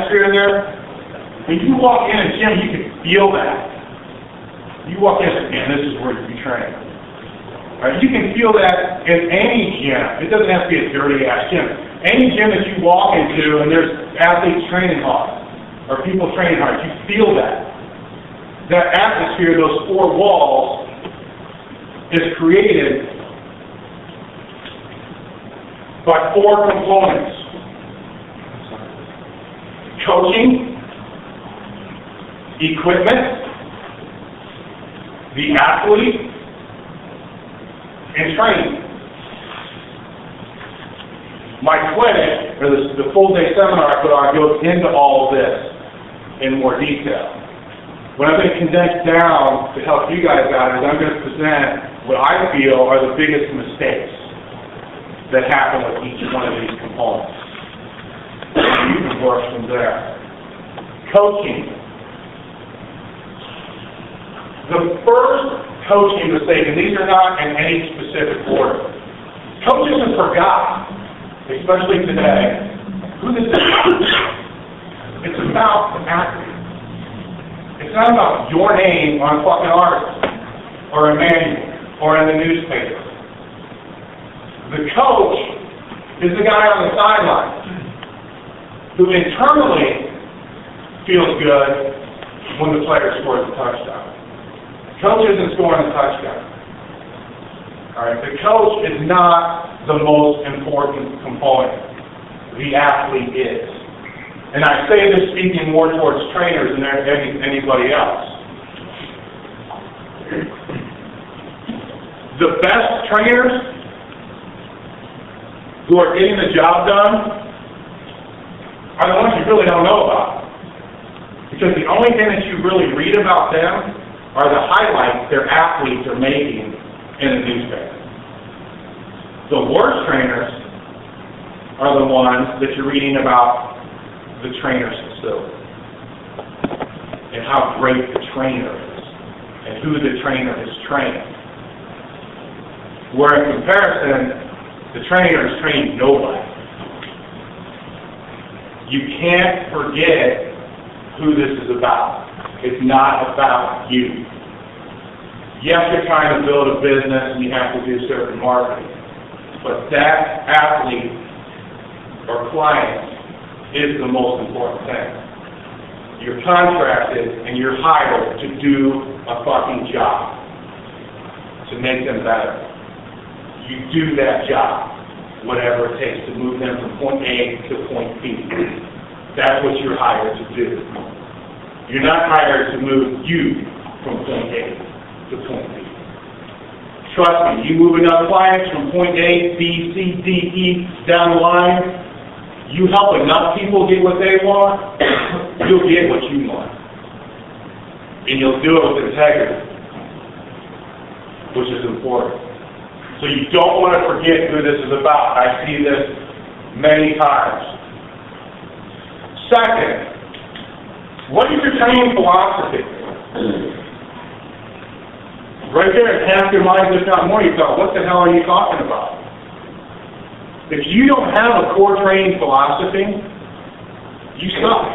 atmosphere there. When you walk in a gym, you can feel that. You walk in and man, this is where you train. Right? You can feel that in any gym. It doesn't have to be a dirty-ass gym. Any gym that you walk into and there's athletes training hard, or people training hard, you feel that. That atmosphere, those four walls, is created by four components. Coaching, equipment, the athlete, and training. My clinic, or the full-day seminar I put on, goes into all of this in more detail. What I'm going to condense down to help you guys out is I'm going to present what I feel are the biggest mistakes that happen with each one of these components. And you can work from there. Coaching. The first coaching mistake, and these are not in any specific order. Coaches have forgotten, especially today, who this is. It's about the athlete. It's not about your name on a fucking article, or a manual, or in the newspaper. The coach is the guy on the sideline who internally feels good when the player scores a touchdown. Coach isn't scoring a touchdown. All right, the coach is not the most important component. The athlete is. And I say this speaking more towards trainers than anybody else. The best trainers who are getting the job done are the ones you really don't know about. Because the only thing that you really read about them are the highlights their athletes are making in the newspaper. The worst trainers are the ones that you're reading about the trainer's facility and how great the trainer is and who the trainer is training. Where in comparison, the trainer is training nobody. You can't forget who this is about. It's not about you. Yes, you're trying to build a business and you have to do certain marketing, but that athlete or client is the most important thing. You're contracted and you're hired to do a fucking job, to make them better. You do that job, whatever it takes to move them from point A to point B. That's what you're hired to do. You're not hired to move you from point A to point B. Trust me, you move enough clients from point A, B, C, D, E, down the line, you help enough people get what they want, you'll get what you want. And you'll do it with integrity, which is important. So you don't want to forget who this is about. I see this many times. Second, what is your training philosophy? Right there, half your mind, if not more, you thought, what the hell are you talking about? If you don't have a core training philosophy, you suck.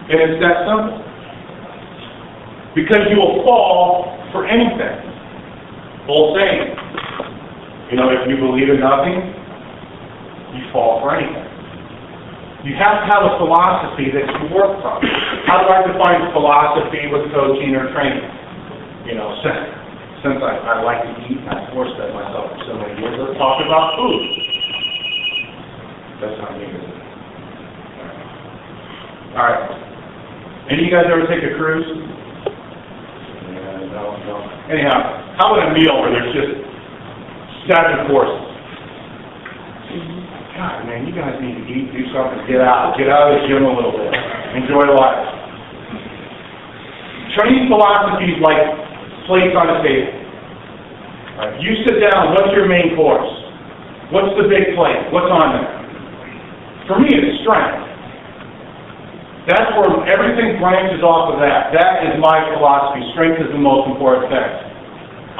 And it's that simple. Because you will fall for anything. Old saying. You know, if you believe in nothing, you fall for anything. You have to have a philosophy that you work from. How do I define philosophy with coaching or training? You know, since I like to eat, I forced that myself for so many years. Let's talk about food. That's not me, is it? All right. Any of you guys ever take a cruise? Yeah, no. Anyhow, how about a meal where there's just 7 courses? God, man, you guys need to eat, do something, get out of the gym a little bit, enjoy life. Training philosophy is like plates on a table. Right. You sit down, what's your main course? What's the big plate? What's on there? For me, it's strength. That's where everything branches off of that. That is my philosophy. Strength is the most important thing.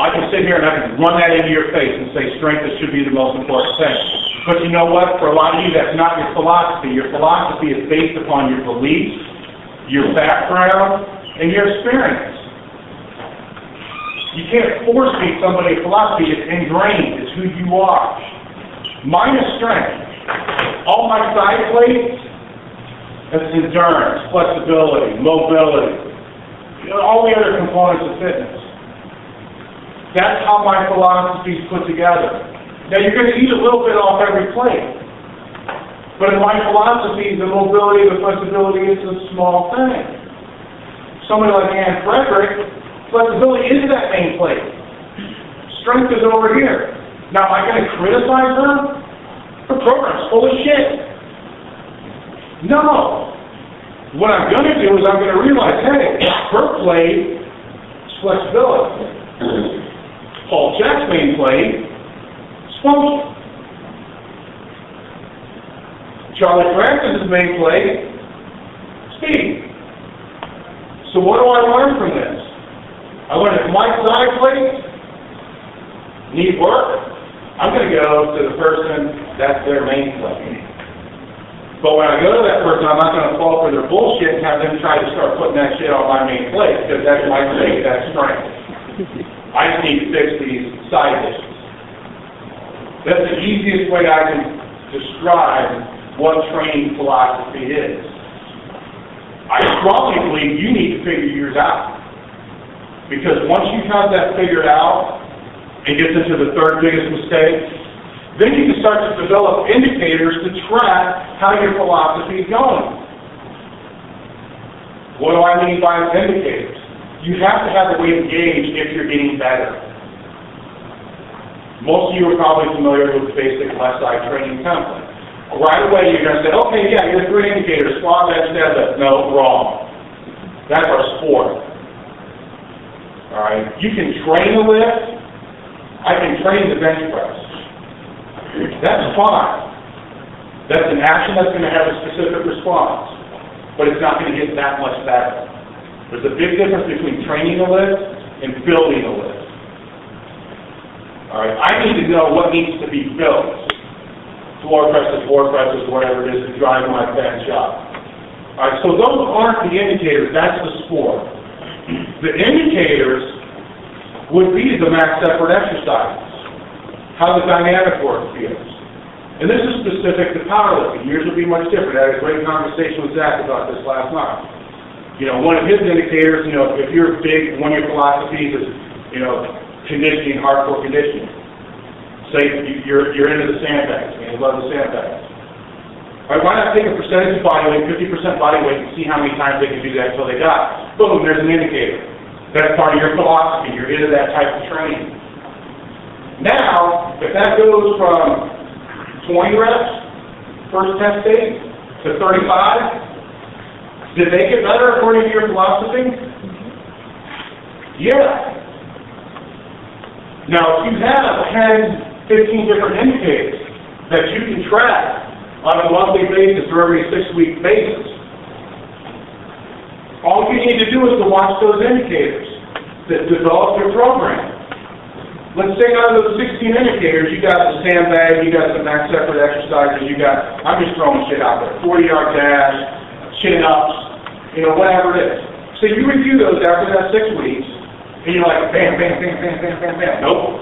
I can sit here and I can run that into your face and say strength should be the most important thing. But you know what? For a lot of you, that's not your philosophy. Your philosophy is based upon your beliefs, your background, and your experience. You can't force feed somebody a philosophy. It's ingrained. It's who you are. Mine is strength. All my side plates, it's endurance, flexibility, mobility, all the other components of fitness. That's how my philosophy is put together. Now, you're going to eat a little bit off every plate. But in my philosophy, the mobility, the flexibility is a small thing. Somebody like Ann Frederick, flexibility is that main plate. Strength is over here. Now, am I going to criticize her? Her program's full of shit. No. What I'm going to do is I'm going to realize, hey, her plate is flexibility. Paul Check's main plate is function. Charlie Francis's main plate, speed. So what do I learn from this? I learned if my side plates need work, I'm going to go to the person that's their main plate. But when I go to that person, I'm not going to fall for their bullshit and have them try to start putting that shit on my main plate, because that's my plate, that's strength. I just need to fix these side dishes. That's the easiest way I can describe what training philosophy is. I strongly believe you need to figure yours out. Because once you have that figured out, and gets into the third biggest mistake, then you can start to develop indicators to track how your philosophy is going. What do I mean by indicators? You have to have a way to gauge if you're getting better. Most of you are probably familiar with the basic left side training template. Right away you're going to say, okay, yeah, here's 3 indicators, squat, bench, deadlift. No, wrong. That's our sport. All right? You can train a lift. I can train the bench press. That's fine. That's an action that's going to have a specific response. But it's not going to get that much better. There's a big difference between training a lift and building a lift. All right? I need to know what needs to be built. Floor presses, whatever it is, to drive my bench up. All right, so those aren't the indicators. That's the sport. The indicators would be the max effort exercises, how the dynamic work feels. And this is specific to powerlifting. Yours would be much different. I had a great conversation with Zach about this last night. One of his indicators, if you're big, one of your philosophies is, conditioning, hardcore conditioning. Say you're into the sandbags, and you love the sandbags. All right, why not take a percentage of body weight, 50% body weight, and see how many times they can do that until they die? Boom, there's an indicator. That's part of your philosophy. You're into that type of training. Now, if that goes from 20 reps, first test day, to 35, did they get better according to your philosophy? Yeah. Now, if you have 10, 15 different indicators that you can track on a monthly basis or every 6-week basis, all you need to do is to watch those indicators that develop your program. Let's say out of those 16 indicators, you got the sandbag, you got the max effort exercises, you got, I'm just throwing shit out there, 40-yard dash, chin-ups, whatever it is. So you review those after that 6 weeks, and you're like, bam, bam, bam, bam, bam, bam, bam. Nope,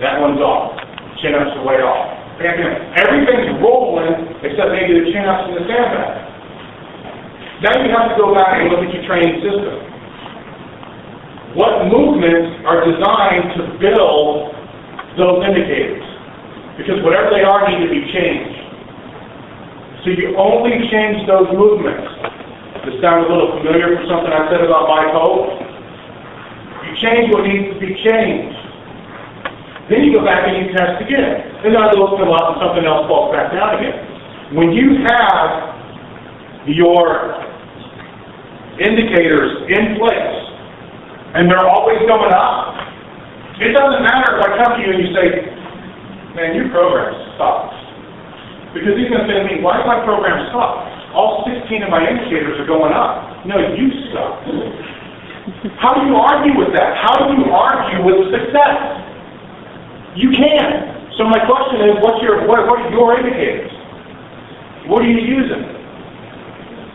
that one's off. Chin-ups are way off. Bam, bam. Everything's rolling except maybe the chin-ups and the sandbag. Now you have to go back and look at your training system. What movements are designed to build those indicators? Because whatever they are need to be changed. So you only change those movements. Does this sound a little familiar from something I said about my coach? You change what needs to be changed. Then you go back and you test again. Then those fill up and something else falls back down again. When you have your indicators in place, and they're always going up, it doesn't matter if I come to you and you say, man, your program sucks. Because he's going to say to me, why does my program suck? All 16 of my indicators are going up. No, you suck. How do you argue with that? How do you argue with success? You can't. So my question is, what are your indicators? What are you using?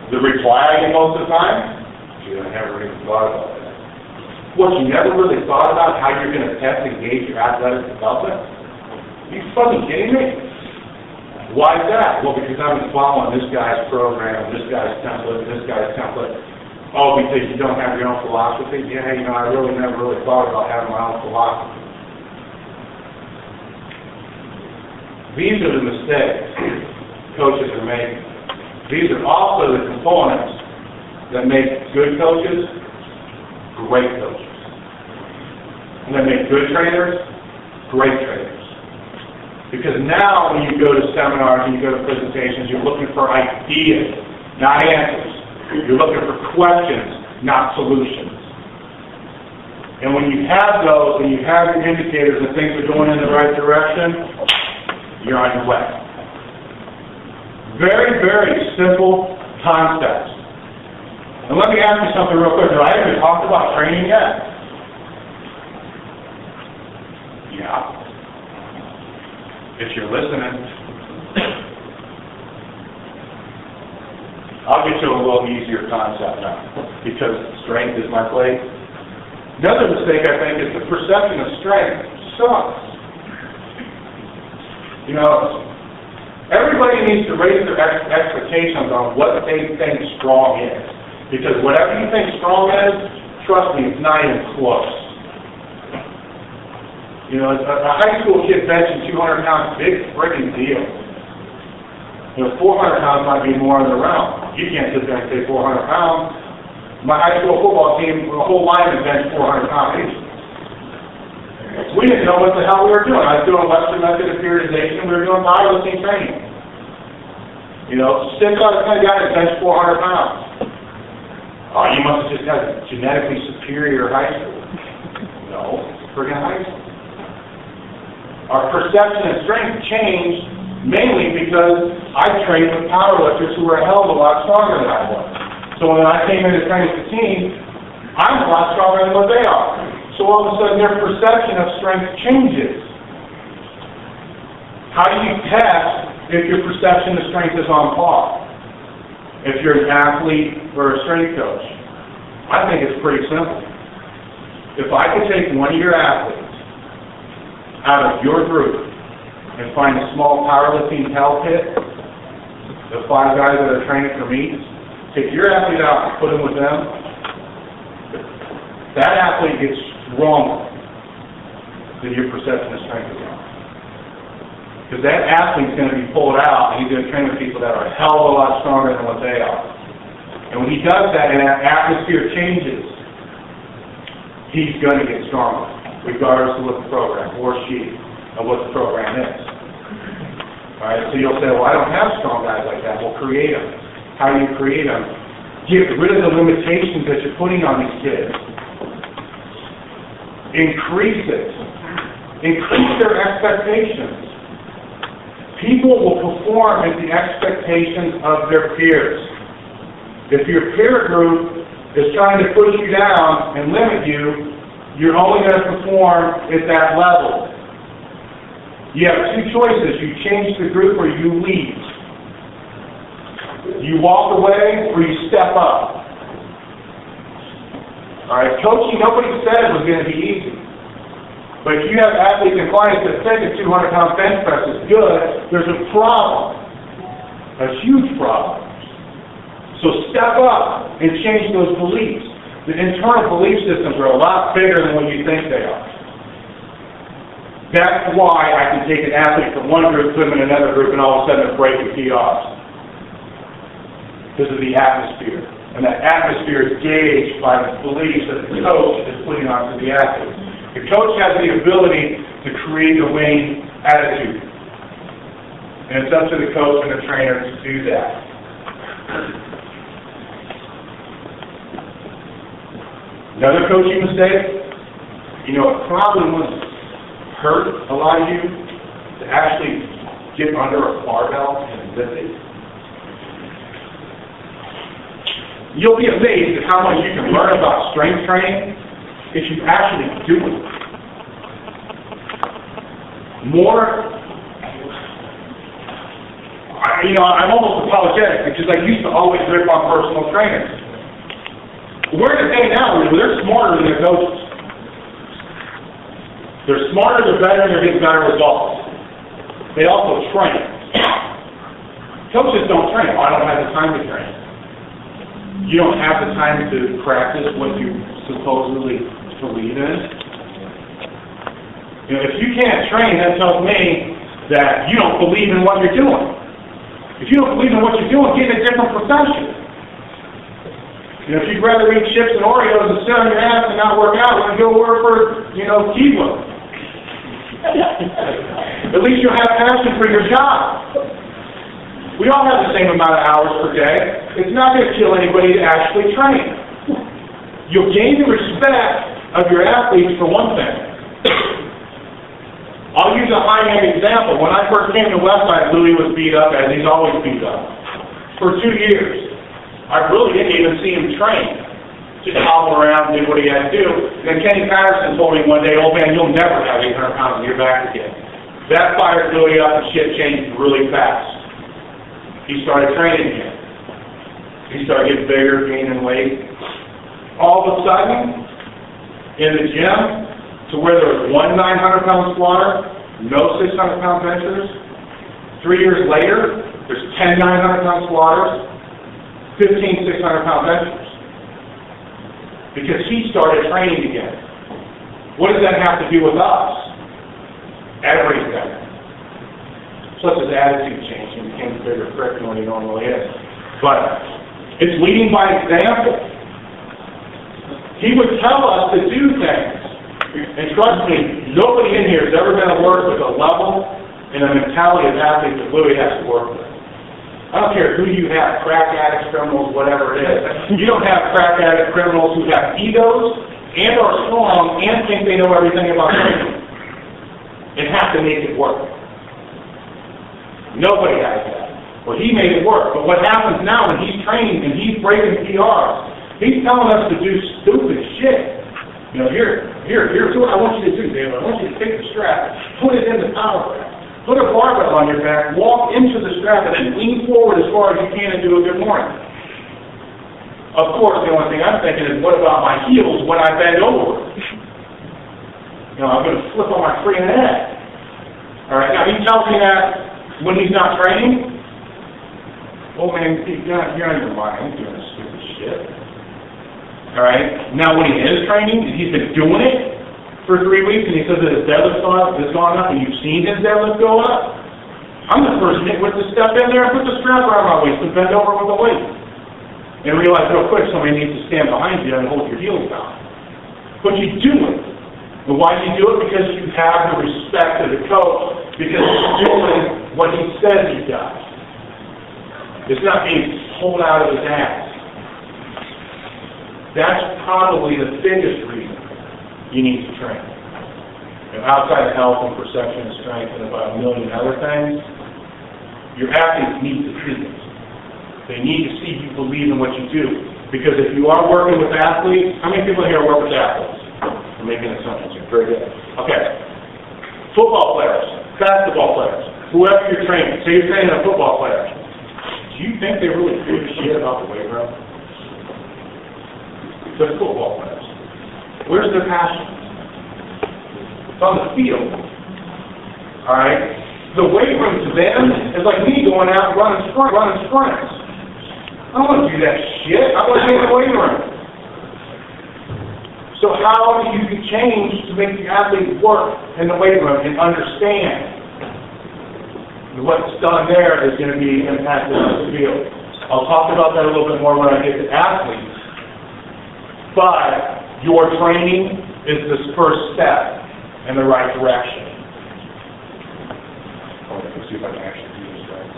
The reply I get most of the time? Gee, I never even thought about that. What, you never really thought about how you're going to test and gauge your athletic development? Are you fucking kidding me? Why is that? Well, because I've been following this guy's program, this guy's template, and this guy's template. Oh, because you don't have your own philosophy? Yeah, you know, I really never really thought about having my own philosophy. These are the mistakes coaches are making. These are also the components that make good coaches great coaches. And that make good trainers great trainers. Because now when you go to seminars and you go to presentations, you're looking for ideas, not answers. You're looking for questions, not solutions. And when you have those, when you have your indicators that things are going in the right direction, you're on your way. Very, very simple concepts. And let me ask you something real quick. Have I even talked about training yet? Yeah. If you're listening. I'll get you a little easier concept now, because strength is my plate. Another mistake, I think, is the perception of strength sucks. You know, everybody needs to raise their expectations on what they think strong is. Because whatever you think strong is, trust me, it's not even close. You know, a high school kid benching 200 pounds, big friggin' deal. You know, 400 pounds might be more in the realm. You can't sit there and say 400 pounds. My high school football team, the whole line benched 400 pounds each. We didn't know what the hell we were doing. I was doing Western method of periodization. We were doing powerlifting training. You know, 6 out of 10 guys bench 400 pounds. Oh, you must have just had a genetically superior high school. No, friggin' high school. Our perception of strength changed mainly because I trained with powerlifters who were a hell of a lot stronger than I was. So when I came in to train with the team, I'm a lot stronger than what they are. So all of a sudden their perception of strength changes. How do you test if your perception of strength is on par? If you're an athlete or a strength coach? I think it's pretty simple. If I could take one of your athletes out of your group and find a small powerlifting hell pit, the 5 guys that are training for meets, take your athlete out and put him with them, that athlete gets stronger than your perception of strength is on. Because that athlete's going to be pulled out and he's going to train with people that are a hell of a lot stronger than what they are. And when he does that and that atmosphere changes, he's going to get stronger, regardless of what the program, or she, of what the program is. All right, so you'll say, well, I don't have strong guys like that. Well, create them. How do you create them? Get rid of the limitations that you're putting on these kids. Increase it. Increase their expectations. People will perform at the expectations of their peers. If your peer group is trying to push you down and limit you, you're only going to perform at that level. You have 2 choices. You change the group or you leave. You walk away or you step up. All right, coaching, nobody said it was going to be easy. But if you have athletes and clients that think a 200-pound bench press is good, there's a problem. A huge problem. So step up and change those beliefs. The internal belief systems are a lot bigger than what you think they are. That's why I can take an athlete from one group, put him in another group, and all of a sudden they're breaking PRs. Because of the atmosphere. And that atmosphere is gauged by the beliefs that the coach is putting onto the athlete. The coach has the ability to create a winning attitude. And it's up to the coach and the trainer to do that. Another coaching mistake, you know, it probably wouldn't hurt a lot of you to actually get under a barbell and lift it. You'll be amazed at how much you can learn about strength training if you actually do it. More I'm almost apologetic because I used to always rip on personal trainers. We're in a day now where they're smarter than their coaches. They're smarter, they're better, and they're getting better results. They also train. Coaches don't train. I don't have the time to train. You don't have the time to practice what you supposedly believe in. If you can't train, that tells me that you don't believe in what you're doing. If you don't believe in what you're doing, get in a different profession. If you'd rather eat chips and Oreos and sit on your ass and not work out, then go work for, Kiwa. At least you'll have passion for your job. We all have the same amount of hours per day. It's not going to kill anybody to actually train. You'll gain the respect of your athletes for one thing. I'll use a high-end example. When I first came to Westside, Louis was beat up, as he's always beat up. For 2 years. I really didn't even see him train. Just hobble around, did what he had to do. And then Kenny Patterson told me one day, old man, you'll never have 800 pounds on your back again. That fired Louis up and shit changed really fast. He started training again. He started getting bigger, gaining weight. All of a sudden, in the gym, to where there was one 900-pound squatter, no 600-pound benchers. 3 years later, there's 10 900-pound squatters, 15 600-pound benchers. Because he started training again. What does that have to do with us? Everything. Plus his attitude changed and became a bigger prick than what he normally is. But it's leading by example. He would tell us to do things. And trust me, nobody in here has ever been to work with a level and a mentality of athlete that Louis has to work with. I don't care who you have, crack addicts, criminals, whatever it is. You don't have crack addict criminals who have egos and are strong and think they know everything about training and have to make it work. Nobody has that. Well, he made it work. But what happens now when he's training and he's breaking PRs, he's telling us to do stupid shit. Here's what I want you to do, David. I want you to take the strap, put it in the power rack. Put a barbell on your back, walk into the strap, and then lean forward as far as you can and do a good morning. Of course, the only thing I'm thinking is, what about my heels when I bend over? I'm going to flip on my freaking head. All right, now he tells me that when he's not training. Oh man, you're out of your mind. I'm doing this stupid shit. All right, now when he is training, and he's been doing it for 3 weeks, and he says that his deadlift's gone up, and you've seen his deadlift go up, I'm the first nitwit to step in there and put the strap around my waist and bend over with the weight. And realize real quick somebody needs to stand behind you and hold your heels down. But you do it. And why do you do it? Because you have the respect of the coach, because he's doing what he says he does. It's not being pulled out of his ass. That's probably the biggest reason you need to train. Outside of health and perception and strength and about a million other things, your athletes need to see it. They need to see you believe in what you do. Because if you are working with athletes, how many people here work with athletes? I'm making assumptions here. Very good. Okay. Football players, basketball players, whoever you're training. Say you're training a football player. Do you think they really give a shit about the weight room? The football players. Where's their passion? It's on the field. All right? The weight room to them is like me going out and running sprints. I don't want to do that shit. I want to be in the weight room. So how do you change to make the athlete work in the weight room and understand what's done there is going to be impacted on the field? I'll talk about that a little bit more when I get to athletes. But your training is this first step in the right direction. Let's see if I can actually do this right.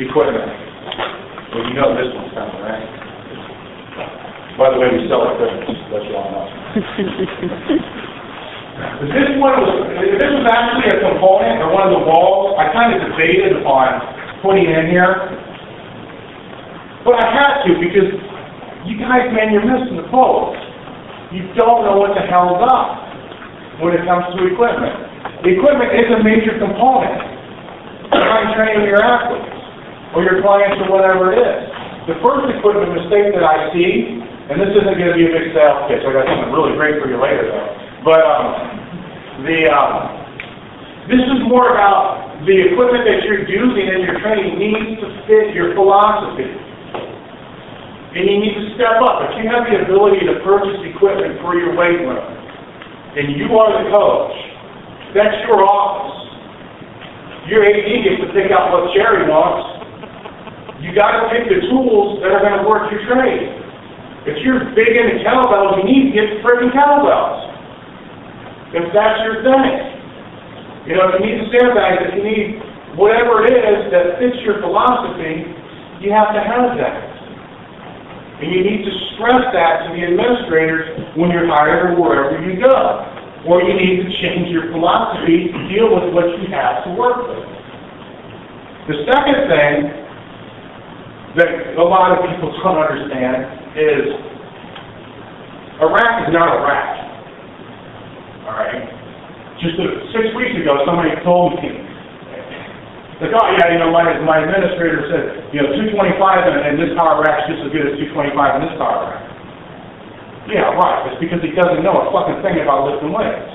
Equipment. Well, you know this one's coming, right? By the way, we sell equipment, just to let you all know. This was actually a component or one of the walls. I kind of debated on putting in here. But I had to because you guys, man, you're missing the boat. You don't know what the hell's up when it comes to equipment. The equipment is a major component. Behind on training your athletes or your clients or whatever it is. The first equipment mistake that I see, and this isn't going to be a big sales pitch, I got something really great for you later though, but this is more about the equipment that you're using in your training needs to fit your philosophy. And you need to step up. If you have the ability to purchase equipment for your weight room, and you are the coach, that's your office. Your AD gets to pick out what Jerry wants. You got to pick the tools that are going to work your trade. If you're big into kettlebells, you need to get freaking kettlebells. If that's your thing. You know, if you need the sandbags, if you need whatever it is that fits your philosophy, you have to have that. And you need to stress that to the administrators when you're hired or wherever you go. Or you need to change your philosophy to deal with what you have to work with. The second thing that a lot of people don't understand is a rack is not a rack. All right? Just 6 weeks ago, somebody told me, like, oh yeah, you know, my administrator said, you know, 225 and this power rack's just as good as 225 in this power rack. Yeah, right. It's because he doesn't know a fucking thing about lifting weights.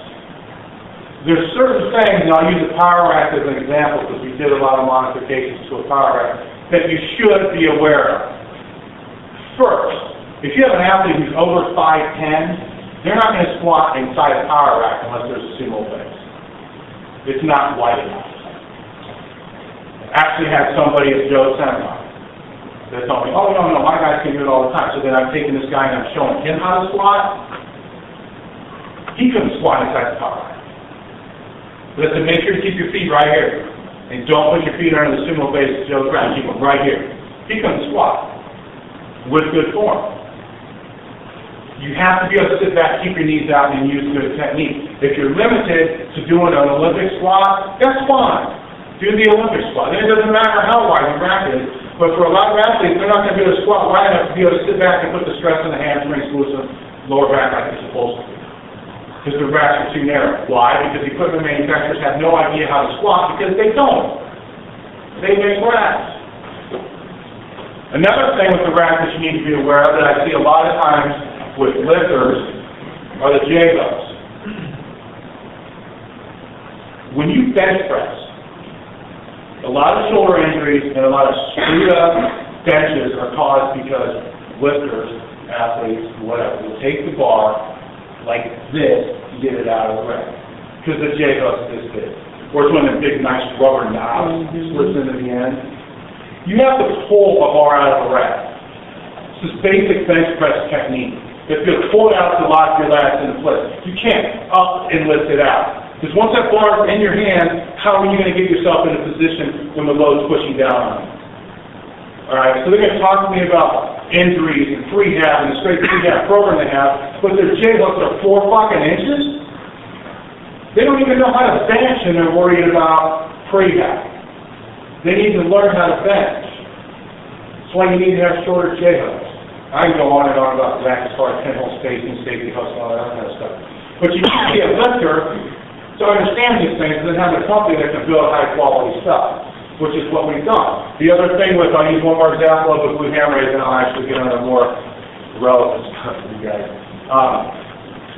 There's certain things, and I'll use the power rack as an example because we did a lot of modifications to a power rack, that you should be aware of. First, if you have an athlete who's over 5'10", they're not going to squat inside a power rack unless there's a sumo base. It's not wide enough. Actually had somebody at Joe's seminar that told me, oh, no, my guys can do it all the time. So then I'm taking this guy and I'm showing him how to squat. He couldn't squat inside the power rack. Listen, make sure to keep your feet right here. And don't put your feet under the sumo base at Joe's ground. Keep them right here. He couldn't squat with good form. You have to be able to sit back, keep your knees out, and use good technique. If you're limited to doing an Olympic squat, that's fine. Do the Olympic squat. And it doesn't matter how wide your rack is, but for a lot of athletes, they're not going to be able to squat wide enough to be able to sit back and put the stress on the hamstrings, glutes, and lower back like you're supposed to. Because the racks are too narrow. Why? Because equipment manufacturers have no idea how to squat because they don't. They make racks. Another thing with the rack that you need to be aware of that I see a lot of times with lifters are the J-belts. When you bench press, a lot of shoulder injuries and a lot of screwed up benches are caused because lifters, athletes, whatever, will take the bar like this to get it out of the rack. Because the J-belt's this big. Or it's one of the big, nice rubber knobs slips into the end. You have to pull a bar out of the rack. It's this basic bench press technique. If you pull it out to lock your lats into place, you can't up and lift it out. Because once that bar is in your hand, how are you going to get yourself in a position when the load's pushing down on you? All right, so they're going to talk to me about injuries and prehab and the straight prehab program they have, but their J-hooks are 4 fucking inches? They don't even know how to bench and they're worried about prehab. They need to learn how to bench. That's why you need to have shorter J-hooks. I can go on and on about that as far as pinhole spacing, safety hooks, and all that kind of stuff. But you need to be a lifter to understand these things and then have a company that can build high-quality stuff, which is what we've done. The other thing with, I'll use one more example of the glute ham raise, and I'll actually get on a more relevant stuff for you guys.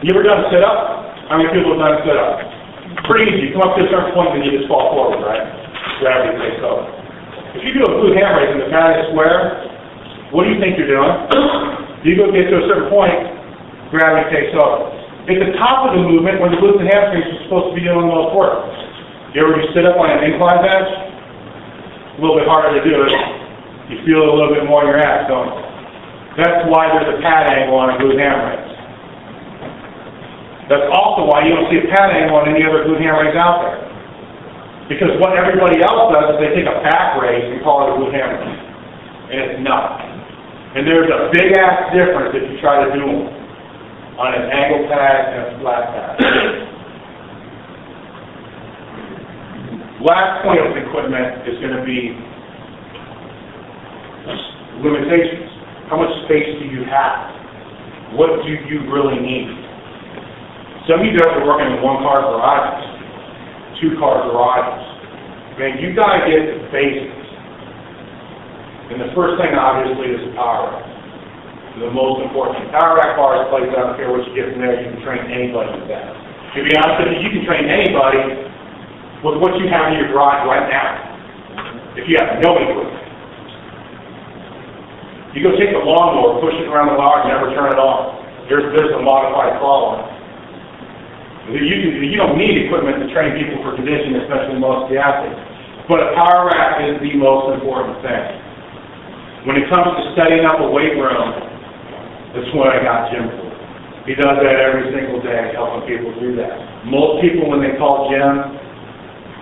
You ever done a sit-up? How many people have done a sit-up? Pretty easy. You come up to a certain point and you just fall forward, right? Gravity takes over. If you do a glute ham raise and the mat is square, what do you think you're doing? You go get to a certain point, gravity takes over. At the top of the movement, when the glutes and hamstrings are supposed to be doing the most work, you ever sit up on an incline bench? A little bit harder to do it. You feel it a little bit more in your abs, don't you? That's why there's a pad angle on a glute ham raise. That's also why you don't see a pad angle on any other glute ham raise out there. Because what everybody else does is they take a back raise and call it a glute ham raise. And it's not. And there's a big ass difference if you try to do them on an angle pad and a flat pad. Last point of equipment is going to be limitations. How much space do you have? What do you really need? Some of you guys are working in 1-car garages, 2-car garages. Man, you've got to get the basics. And the first thing, obviously, is power rack. The most important. Power rack bars, plates, I don't care what you get from there, you can train anybody with that. To be honest with you, you can train anybody with what you have in your garage right now, if you have no equipment. You go take the lawnmower, push it around the yard, and never turn it on. There's a modified crawler. You don't need equipment to train people for conditioning, especially most of the athletes. But a power rack is the most important thing. When it comes to setting up a weight room, that's what I got Jim for. He does that every single day, helping people do that. Most people, when they call Jim,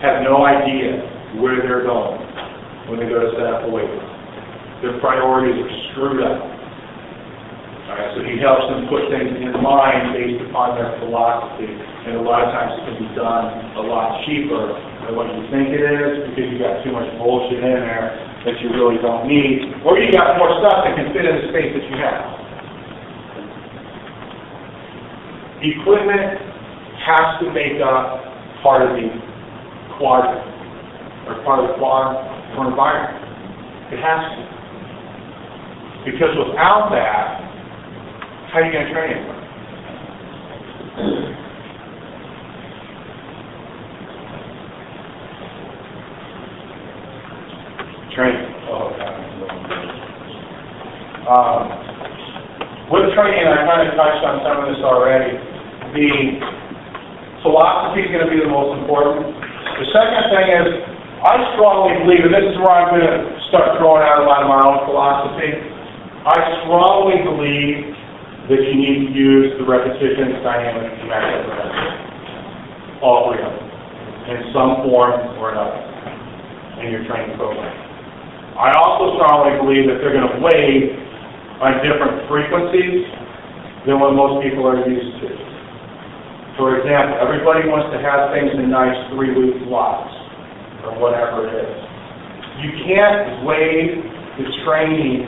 have no idea where they're going when they go to set up a weight room. Their priorities are screwed up. All right, so he helps them put things in mind based upon their philosophy, and a lot of times it can be done a lot cheaper than what you think it is because you got too much bullshit in there that you really don't need, or you got more stuff that can fit in the space that you have. Equipment has to make up part of the quadrant, or part of the quad for environment. It has to. Because without that, how are you going to train anybody? Training. Oh, God. With training, I kind of touched on some of this already. The philosophy is going to be the most important. The second thing is, I strongly believe, and this is where I'm going to start throwing out a lot of my own philosophy, I strongly believe that you need to use the repetition, dynamic, and active method. All three of them. In some form or another in your training program. I also strongly believe that they're going to weigh on different frequencies than what most people are used to. For example, everybody wants to have things in nice 3-week blocks, or whatever it is. You can't weigh the training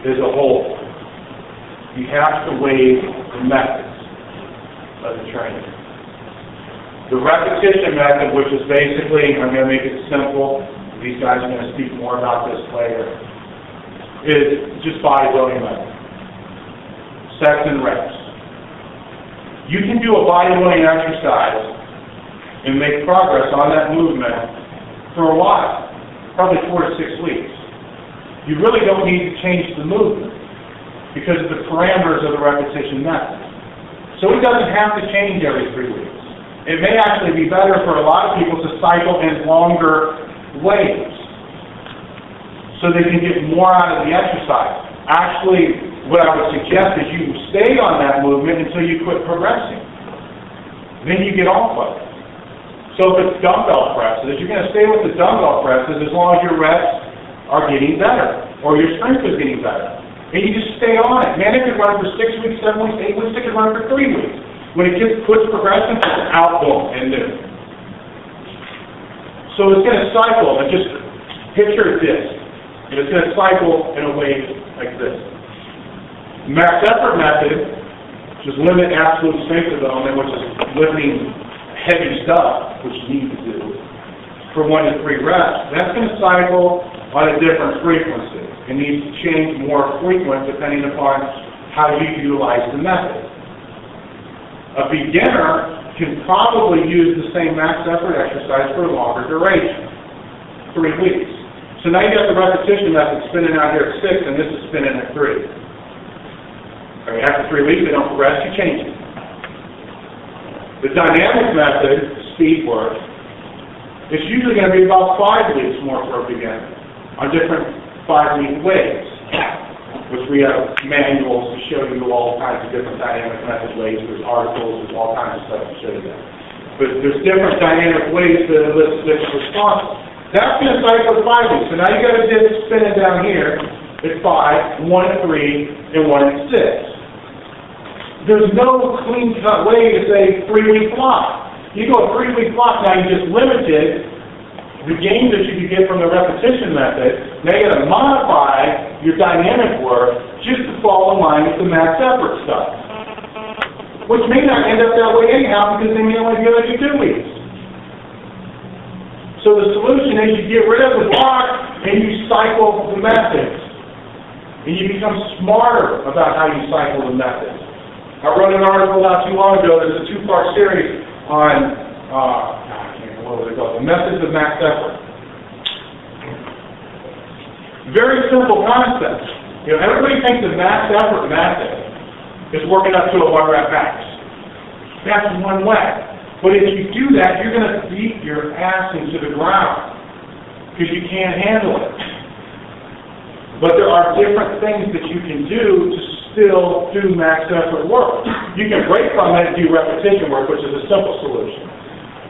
as a whole. You have to weigh the methods of the training. The repetition method, which is basically, I'm going to make it simple, these guys are going to speak more about this later, is just bodybuilding method. Sets and reps. You can do a bodybuilding exercise and make progress on that movement for a while, probably 4 to 6 weeks. You really don't need to change the movement because of the parameters of the repetition method. So it doesn't have to change every 3 weeks. It may actually be better for a lot of people to cycle in longer waves so they can get more out of the exercise. Actually, what I would suggest is you stay on that movement until you quit progressing. Then you get off of it. So if it's dumbbell presses, you're going to stay with the dumbbell presses as long as your reps are getting better or your strength is getting better. And you just stay on it. Man, it could run for 6 weeks, 7 weeks, 8 weeks, it could run for 3 weeks. When it quits progressing, it's out, boom, and new. So it's going to cycle, and just picture this. And it's going to cycle in a wave like this. Max effort method, just limit absolute strength development, which is lifting heavy stuff, which you need to do, for 1 to 3 reps. That's going to cycle on a different frequency. It needs to change more frequent depending upon how you utilize the method. A beginner can probably use the same max effort exercise for a longer duration, 3 weeks. So now you got the repetition method spinning out here at 6, and this is spinning at 3. Okay, after 3 weeks, they don't progress, you change it. The dynamic method, speed work, it's usually going to be about 5 weeks more for a beginner on different 5-week ways, which we have manuals to show you all kinds of different dynamic method ways. There's articles, there's all kinds of stuff to show you that. But there's different dynamic ways to elicit this response. That's going to cycle for 5 weeks. So now you got a disc spinning down here at 5, 1 at 3, and 1 at 6. There's no clean-cut way to say 3-week block. You go a 3-week block, now you just limited the gain that you could get from the repetition method. Now you got to modify your dynamic work just to fall in line with the max effort stuff, which may not end up that way anyhow because they may only give it you 2 weeks. So the solution is you get rid of the block and you cycle the methods. And you become smarter about how you cycle the methods. I wrote an article not too long ago. There's a two-part series on, I can't remember what it was called, the methods of max effort. Very simple concept. You know, everybody thinks the max effort method is working up to a 1 rep max. That's one way. But if you do that, you're going to beat your ass into the ground because you can't handle it. But there are different things that you can do to still do max effort work. You can break from it and do repetition work, which is a simple solution.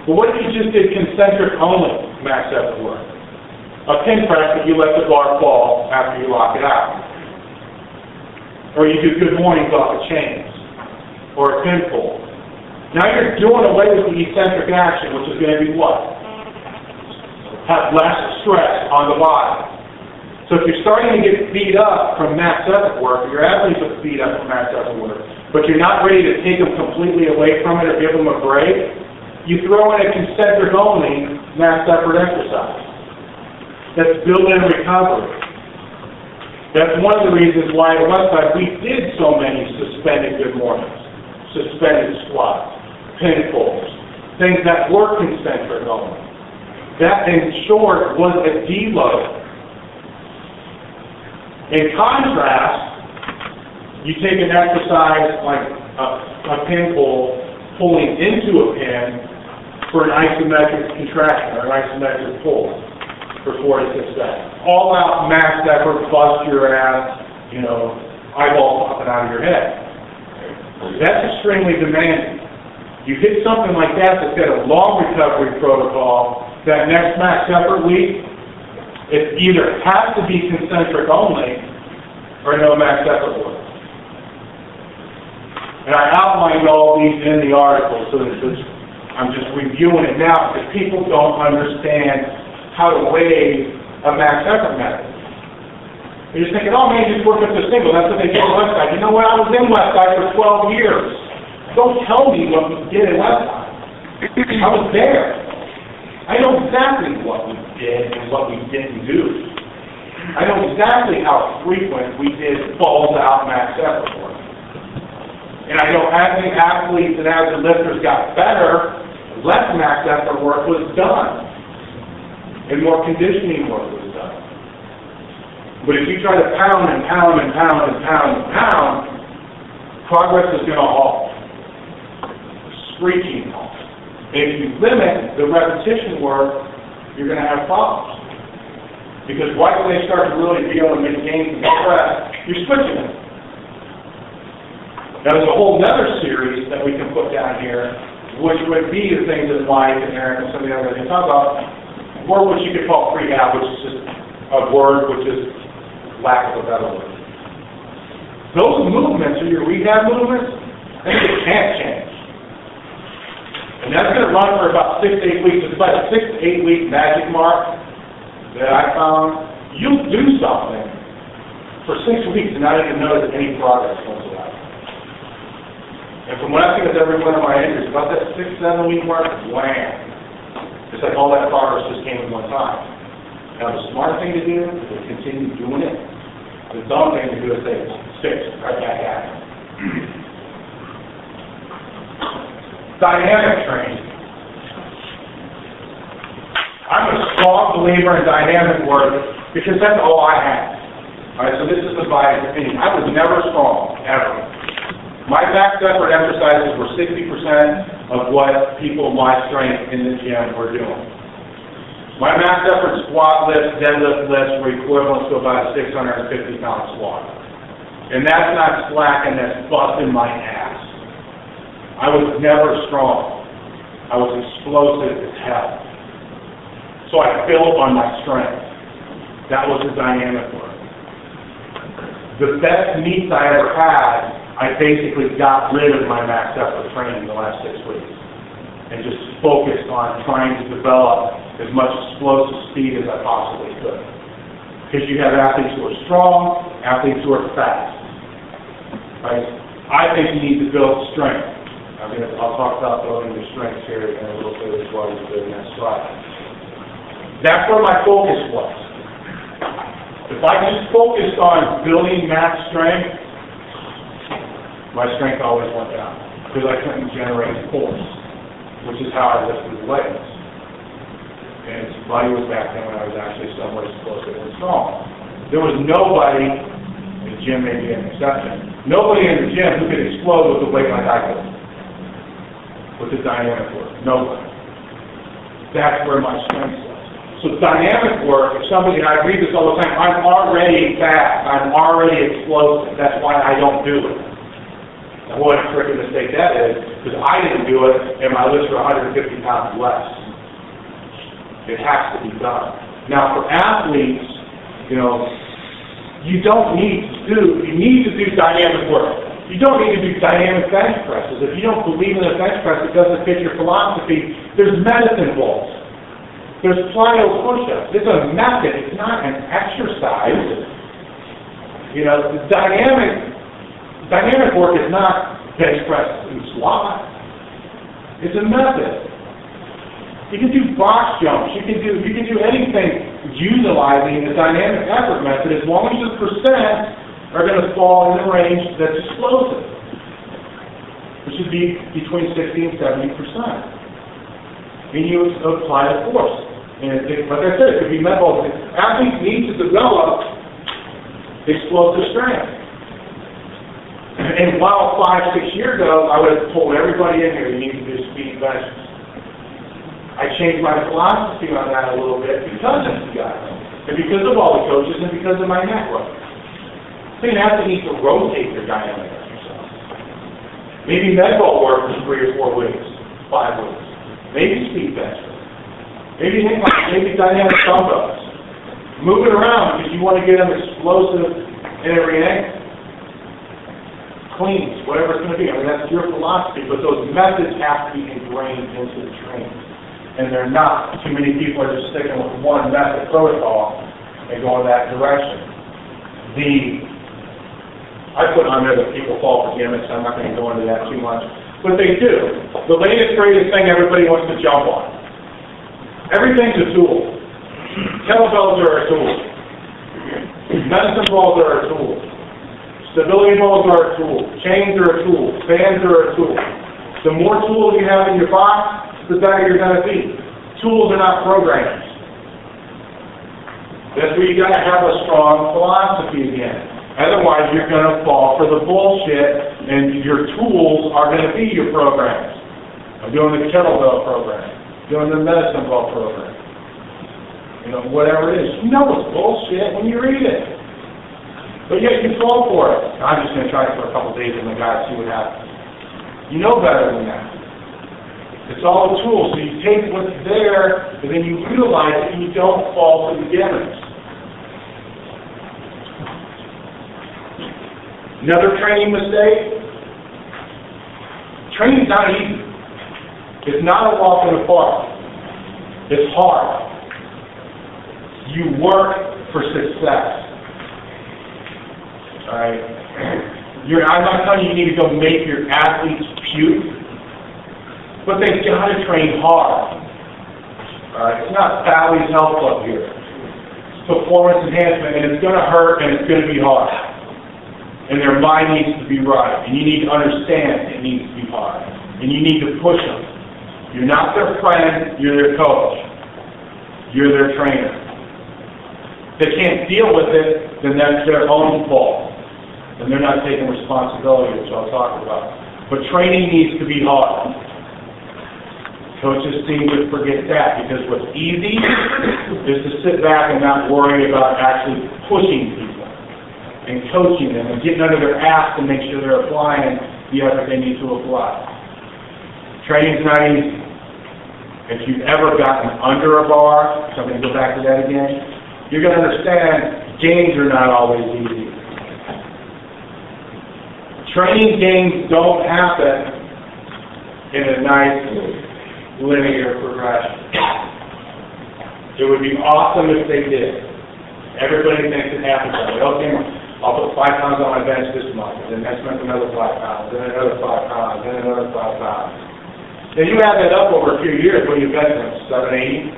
But what if you just did concentric only max effort work? A pin press that you let the bar fall after you lock it out. Or you do good mornings off of chains. Or a pin pull. Now you're doing away with the eccentric action, which is going to be what? Have less stress on the body. So if you're starting to get beat up from max effort work, your athletes are beat up from max effort work, but you're not ready to take them completely away from it or give them a break, you throw in a concentric only max effort exercise. That's built-in recovery. That's one of the reasons why at Westside we did so many suspended good mornings, suspended squats, pin pulls, things that were concentric only. That, in short, was a deload. In contrast, you take an exercise like a pin pull, pulling into a pin for an isometric contraction or an isometric pull for 4 to 6 seconds. All out max effort, bust your ass, you know, eyeballs popping out of your head. That's extremely demanding. You hit something like that that's got a long recovery protocol, that next max effort week, it either has to be concentric only or no max effort work. And I outlined all these in the article, so I'm just reviewing it now because people don't understand how to weigh a max effort method. You're just thinking, oh man, you just work up to single. That's what they do at Westside. You know what? I was in Westside for 12 years. Don't tell me what we did at Westside. I was there. I know exactly what we did and what we didn't do. I know exactly how frequent we did balls out max effort work. And I know as the athletes and as the lifters got better, less max effort work was done. And more conditioning work was done. But if you try to pound and pound and pound and pound and pound, progress is going to halt. Screeching halt. And if you limit the repetition work, you're going to have problems. Because right when they start to really be able to make gains in stress, you're switching it. Now there's a whole other series that we can put down here, which would be the things that Mike and Eric and some of the others can talk about, or what you could call prehab, which is just a word which is lack of a better word. Those movements are your rehab movements, and they can't change. And that's going to run for about 6 to 8 weeks. It's about a 6 to 8 week magic mark that I found. You'll do something for 6 weeks and not even notice any progress whatsoever. And from what I've seen with every one of my injuries, about that 6 to 7 week mark, wham! It's like all that progress just came at one time. Now the smart thing to do is to continue doing it. The dumb thing to do is say, fix, right back at it. Dynamic training. I'm a strong believer in dynamic work because that's all I had. All right, so this is the biased opinion. I was never strong, ever. My max effort exercises were 60% of what people my strength in the gym were doing. My max effort squat lifts, deadlift lifts were equivalent to about a 650-pound squat. And that's not slacking, that's busting my ass. I was never strong. I was explosive as hell. So I built on my strength. That was the dynamic work. The best meets I ever had, I basically got rid of my max effort training the last 6 weeks and just focused on trying to develop as much explosive speed as I possibly could. Because you have athletes who are strong, athletes who are fast. Right? I think you need to build strength. I'll talk about building your strengths here in a little bit as well as the next slide. That's where my focus was. If I just focused on building max strength, my strength always went down because I couldn't generate force, which is how I lifted the legs. And body was back then when I was actually somewhat explosive and strong. There was nobody, and Jim may be an exception, nobody in the gym who could explode with a weight like I could, with the dynamic work. Nobody. That's where my strength was. So dynamic work, if somebody, and I read this all the time, I'm already fast, I'm already explosive, that's why I don't do it. Now what a freaking mistake that is, because I didn't do it, and my lifts were 150 pounds less. It has to be done. Now for athletes, you don't need to do dynamic work. You don't need to do dynamic bench presses. If you don't believe in a bench press, it doesn't fit your philosophy, there's medicine balls. There's plyo push-ups. It's a method. It's not an exercise. The dynamic work is not bench press and squat. It's a method. You can do box jumps. You can do anything utilizing the dynamic effort method as long as the percent are going to fall in the range that's explosive, which should be between 60 and 70%. And you apply the force. And like I said, it could be metabolic. Athletes need to develop explosive strength. And while 5-6 years ago, I would have told everybody in here, you need to do speed benches. I changed my philosophy on that a little bit because of you guys, and because of all the coaches, and because of my network. So you have to need to rotate your dynamic exercise. Maybe med ball work for 3 or 4 weeks, 5 weeks. Maybe speed bench. Maybe dynamic dumbbells. Move it around because you want to get them explosive in every angle. Cleans, whatever it's going to be. I mean, that's your philosophy, but those methods have to be ingrained into the training. And they're not. Too many people are just sticking with one method protocol and going that direction. I put on there that people fall for gimmicks. I'm not going to go into that too much. But they do. The latest, greatest thing everybody wants to jump on. Everything's a tool. Kettlebells are a tool. Medicine balls are a tool. Stability balls are a tool. Chains are a tool. Bands are a tool. The more tools you have in your box, the better you're going to be. Tools are not programs. That's where you got to have a strong philosophy again. Otherwise, you're going to fall for the bullshit, and your tools are going to be your programs. I'm doing the kettlebell program, doing the medicine ball program. Whatever it is. You know it's bullshit when you read it. But yet you fall for it. I'm just going to try it for a couple days and the guys see what happens. You know better than that. It's all a tool. So you take what's there, and then you utilize it, and you don't fall for the gimmicks. Another training mistake. Training's not easy. It's not a walk in the park. It's hard. You work for success. All right? I'm not telling you need to go make your athletes puke, but they've got to train hard. All right? It's not Sally's Health Club here. It's performance enhancement, and it's going to hurt, and it's going to be hard. And their mind needs to be right, and you need to understand it needs to be hard, and you need to push them. You're not their friend, you're their coach. You're their trainer. If they can't deal with it, then that's their own fault. And they're not taking responsibility, which I'll talk about. But training needs to be hard. Coaches seem to forget that, because what's easy is to sit back and not worry about actually pushing people and coaching them and getting under their ass to make sure they're applying the effort they need to apply. Training's not easy. If you've ever gotten under a bar, so I'm going to go back to that again, you're going to understand gains are not always easy. Training gains don't happen in a nice linear progression. It would be awesome if they did. Everybody thinks it happens that way. Okay, I'll put 5 pounds on my bench this month, and then next month another 5 pounds, then another 5 pounds, then another 5 pounds. Then you add that up over a few years, what do you bet them? 780?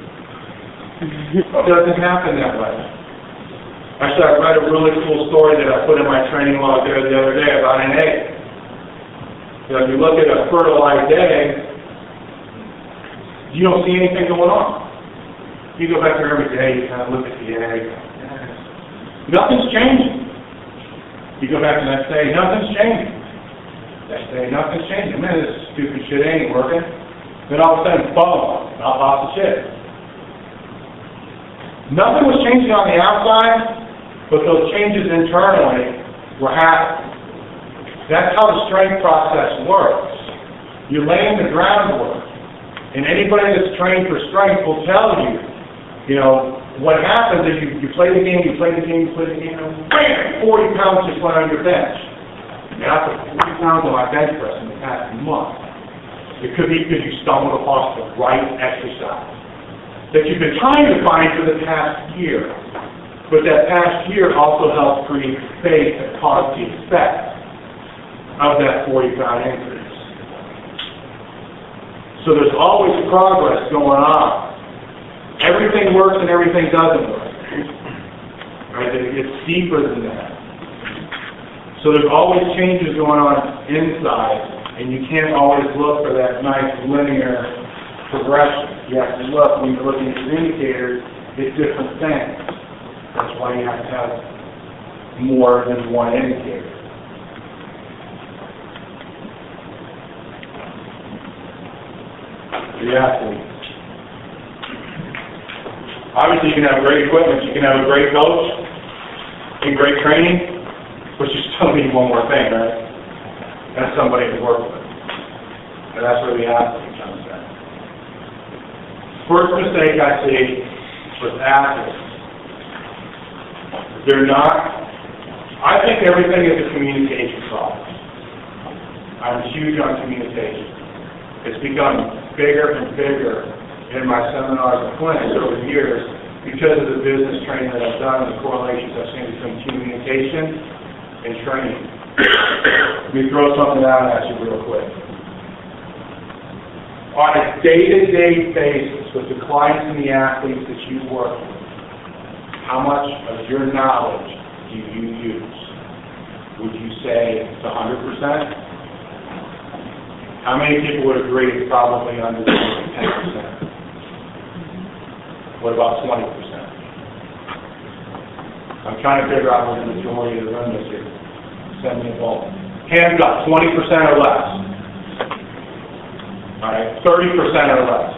It doesn't happen that way. Actually, I read a really cool story that I put in my training log there the other day about an egg. You know, if you look at a fertilized egg, you don't see anything going on. You go back there every day, you kind of look at the egg. Nothing's changing. You go back the next day, nothing's changing. Next day, nothing's changing. Man, this stupid shit ain't working. Then all of a sudden, boom, out pops the shit. Nothing was changing on the outside, but those changes internally were happening. That's how the strength process works. You're laying the groundwork. And anybody that's trained for strength will tell you, you know, what happens is you play the game, and bam, 40 pounds just went on your bench. Now, that's 40 pounds on my bench press in the past month. It could be because you stumbled across the right exercise that you've been trying to find for the past year. But that past year also helps create space that causes the effect of that 40-pound increase. So there's always progress going on. Everything works and everything doesn't work. Right? It's deeper than that. So there's always changes going on inside, and you can't always look for that nice linear progression. You have to look, when you're looking at your indicators, it's different things. That's why you have to have more than one indicator. The athlete. Obviously, you can have great equipment, you can have a great coach, and great training, but you still need one more thing, right? That's somebody to work with. And that's where the athlete comes in. First mistake I see with athletes, they're not, I think everything is a communication problem. I'm huge on communication. It's become bigger and bigger in my seminars and clinics over the years because of the business training that I've done and the correlations I've seen between communication and training. Let me throw something out at you real quick. On a day-to-day basis with the clients and the athletes that you work with, how much of your knowledge do you use? Would you say it's 100%? How many people would agree it's probably under 10%? What about 20%? I'm trying to figure out what the majority of the room is here. Send me a vote. Hands up, 20% or less. All right, 30% or less.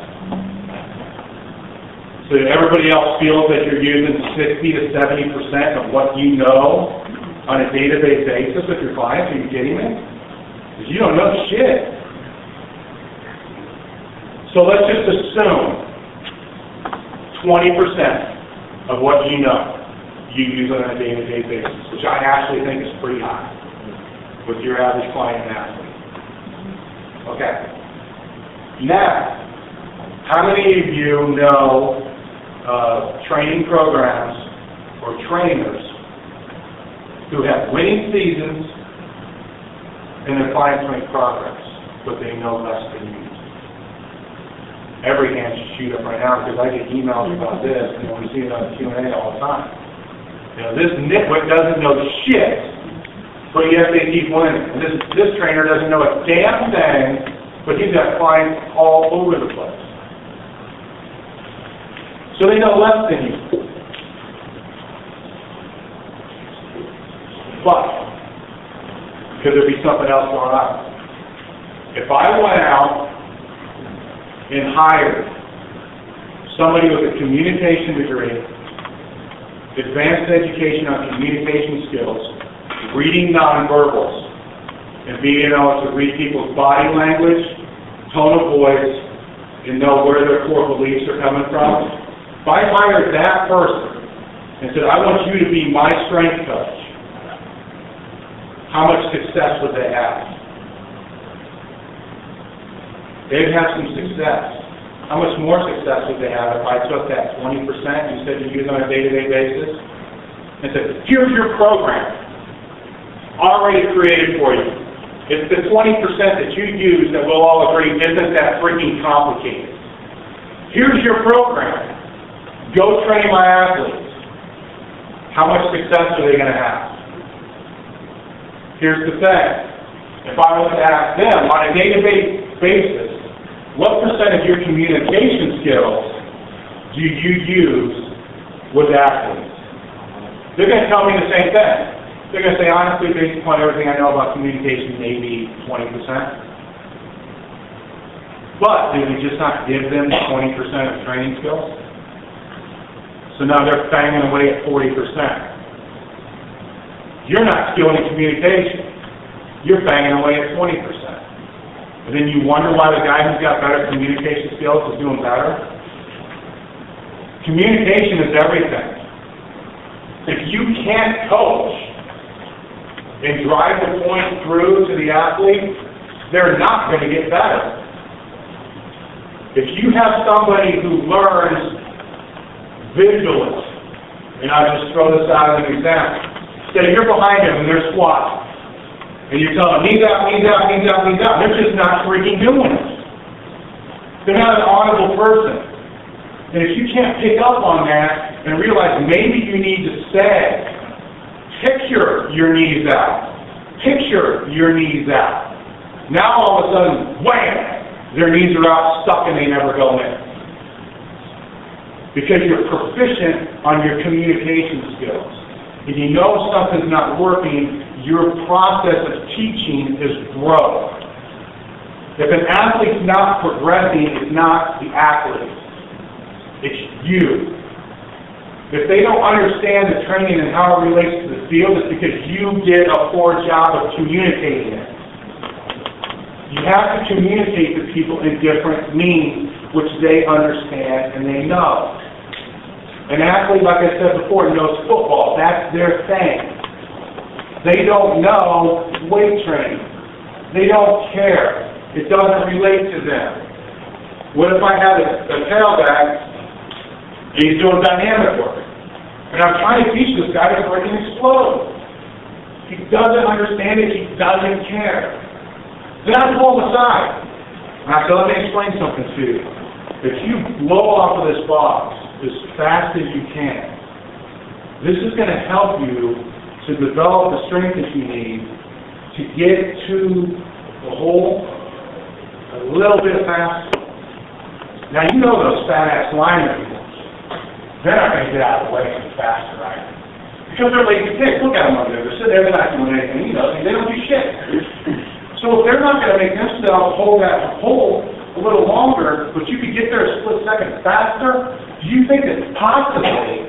So everybody else feels that you're using 60 to 70% of what you know on a day-to-day basis with your clients. Are you kidding me? Because you don't know shit. So let's just assume 20% of what you know you use on a day-to-day basis, which I actually think is pretty high with your average client and athlete. Okay. Now, how many of you know training programs or trainers who have winning seasons and their clients make progress, but they know less than you? Every hand should shoot up right now because I get emails about this and we see it on the Q&A all the time. You know, this nitwit doesn't know shit, but yet they keep winning. And this trainer doesn't know a damn thing, but he's got clients all over the place. So they know less than you. But could there be something else going on? If I went out and hired somebody with a communication degree, advanced education on communication skills, reading nonverbals, and being able to read people's body language, tone of voice, and know where their core beliefs are coming from. If I hired that person and said, I want you to be my strength coach, how much success would they have? They'd have some success. How much more success would they have if I took that 20% you said you use on a day-to-day basis and said, here's your program, already created for you. It's the 20% that you use that we'll all agree isn't that freaking complicated. Here's your program. Go train my athletes. How much success are they going to have? Here's the thing. If I was to ask them on a day-to-day basis, what percent of your communication skills do you use with athletes? They're going to tell me the same thing. They're going to say, honestly, based upon everything I know about communication, maybe 20%. But did we just not give them 20% of training skills? So now they're banging away at 40%. You're not skilled in communication. You're banging away at 20%. And then you wonder why the guy who's got better communication skills is doing better? Communication is everything. If you can't coach and drive the point through to the athlete, they're not going to get better. If you have somebody who learns visually, and I'll just throw this out as an example. Say you're behind them and they're squatting. And you tell them, knees out, knees out, knees out, knees out. They're just not freaking doing it. They're not an audible person. And if you can't pick up on that and realize maybe you need to say, picture your knees out. Picture your knees out. Now all of a sudden, wham! Their knees are out, stuck, and they never go in. Because you're proficient on your communication skills. If you know something's not working, your process of teaching is growth. If an athlete's not progressing, it's not the athlete. It's you. If they don't understand the training and how it relates to the field, it's because you did a poor job of communicating it. You have to communicate to people in different means, which they understand and they know. An athlete, like I said before, knows football. That's their thing. They don't know weight training. They don't care. It doesn't relate to them. What if I had a tailback and he's doing dynamic work? And I'm trying to teach this guy to freaking explode. He doesn't understand it. He doesn't care. Then I pull him aside. And I say, let me explain something to you. If you blow off of this box as fast as you can, this is going to help you to develop the strength that you need to get to the hole a little bit faster. Now, you know those fat-ass linemen. They're not going to get out of the way any faster, right? Because they're lazy pigs. Look at them over there. They're sitting there, they're not doing anything. You know, they don't do shit. So if they're not going to make themselves hold that hole a little longer, but you could get there a split second faster, do you think that possibly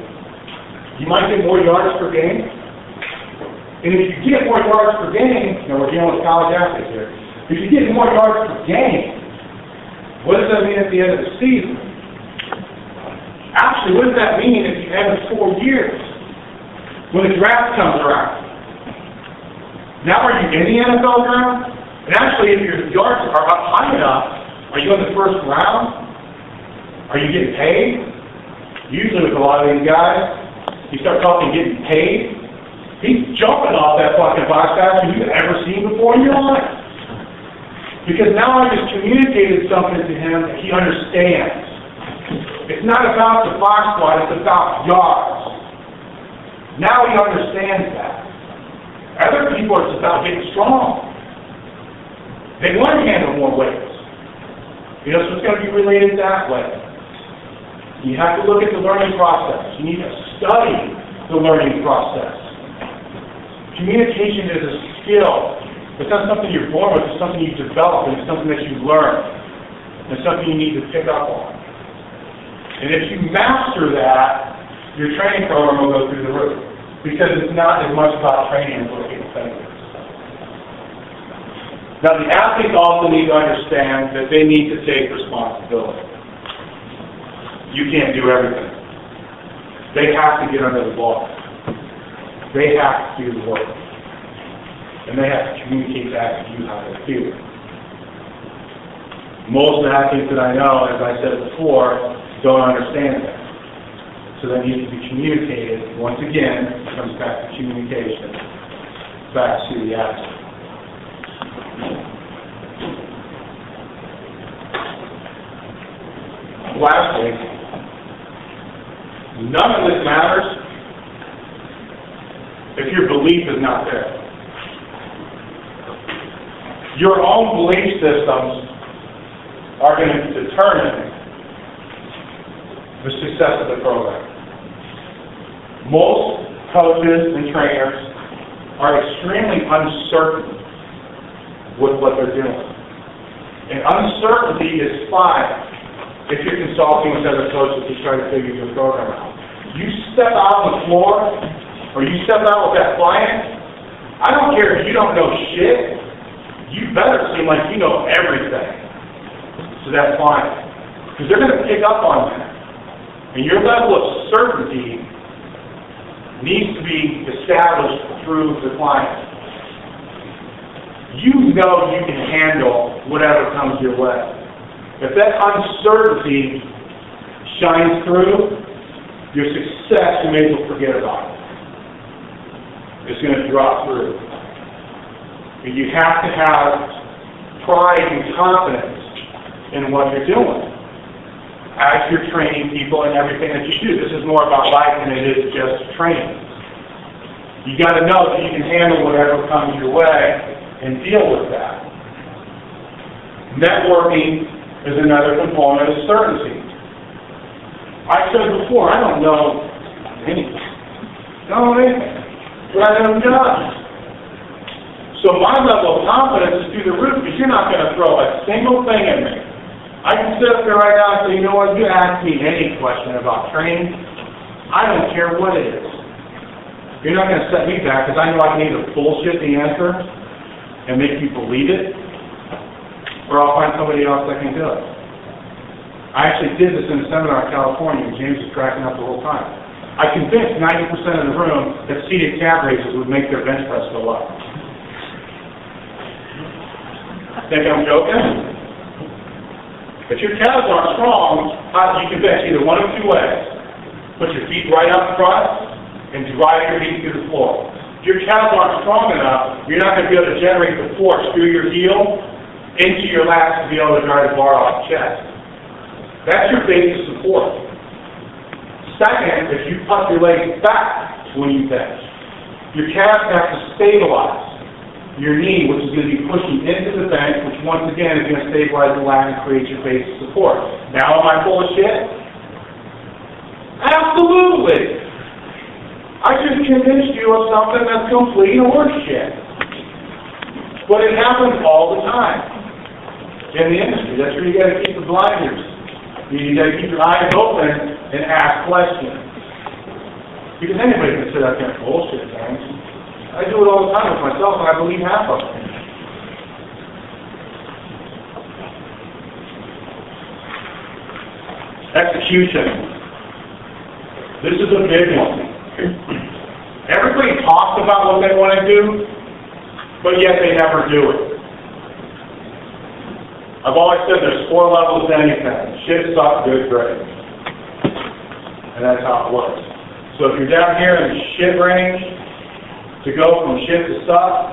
you might get more yards per game? And if you get more yards per game, you know, we're dealing with college athletes here. If you get more yards per game, what does that mean at the end of the season? Actually, what does that mean at the end of 4 years? When the draft comes around. Now are you in the NFL draft? And actually, if your yards are up high enough, are you in the first round? Are you getting paid? Usually with a lot of these guys, you start talking getting paid, he's jumping off that fucking box faster than you've ever seen before in your life. Because now I just communicated something to him that he understands. It's not about the box squat, it's about yards. Now he understands that. Other people, it's about getting strong. They want to handle more weights. You know, so it's going to be related that way. You have to look at the learning process. You need to study the learning process. Communication is a skill. It's not something you're born with. It's something you develop, and it's something that you learn. It's something you need to pick up on. And if you master that, your training program will go through the roof. Because it's not as much about training as what people think it is. Now, the athletes also need to understand that they need to take responsibility. You can't do everything. They have to get under the ball. They have to do the work. And they have to communicate that to you how they feel. Most athletes that I know, as I said before, don't understand that. So that needs to be communicated. Once again, it comes back to communication, back to the athlete. Lastly, None of this matters if your belief is not there. Your own belief systems are going to determine the success of the program. Most coaches and trainers are extremely uncertain with what they're doing. And uncertainty is fine if you're consulting with other coaches to try to figure your program out. You step out on the floor, or you step out with that client, I don't care if you don't know shit, you better seem like you know everything to that client. Because they're going to pick up on that. And your level of certainty needs to be established through the client. You know you can handle whatever comes your way. If that uncertainty shines through, your success you may as well forget about it. It's going to drop through. And you have to have pride and confidence in what you're doing as you're training people in everything that you do. This is more about life than it is just training. You got to know that you can handle whatever comes your way and deal with that. Networking is another component of certainty. I said before, I don't know anything. But I know none. So my level of confidence is through the roof because you're not going to throw a single thing at me. I can sit up there right now and say, you know what, you ask me any question about training, I don't care what it is. You're not going to set me back because I know I can either bullshit the answer and make you believe it, or I'll find somebody else that can do it. I actually did this in a seminar in California, and James was cracking up the whole time. I convinced 90% of the room that seated calf raises would make their bench press go up. Think I'm joking? If your calves aren't strong, you can bench either one of two ways. Put your feet right up front and drive your feet through the floor. If your calves aren't strong enough, you're not going to be able to generate the force through your heel into your lats to be able to drive the bar off the chest. That's your basic support. Second, if you puff your legs back when you bench, your calves have to stabilize your knee, which is going to be pushing into the bench, which once again is going to stabilize the lat and create your basic support. Now am I full of shit? Absolutely. I just convinced you of something that's complete horseshit. But it happens all the time in the industry. That's where you got to keep the blinders. You got to keep your eyes open and ask questions. Because anybody can sit out there and bullshit things. I do it all the time with myself, and I believe half of it. Execution. This is a big one. Everybody talks about what they want to do, but yet they never do it. I've always said there's 4 levels to anything. Shit, suck, good, great. And that's how it works. So if you're down here in the shit range, to go from shit to suck,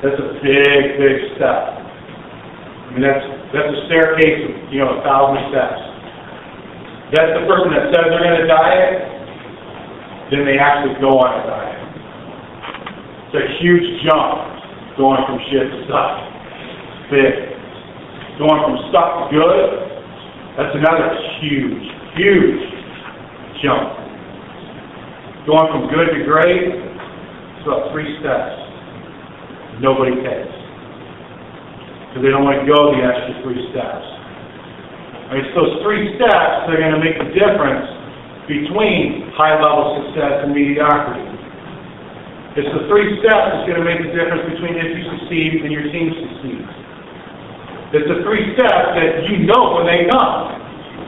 that's a big, big step. I mean, that's a staircase of, 1,000 steps. That's the person that says they're going to diet, then they actually go on a diet. It's a huge jump going from shit to suck. Big. Going from suck to good, that's another huge, huge jump. Going from good to great, it's about 3 steps. Nobody takes. Because they don't want to go the extra 3 steps. I mean, it's those 3 steps that are going to make the difference between high-level success and mediocrity. It's the 3 steps that's going to make the difference between if you succeed and your team succeeds. It's the 3 steps that you know when they come.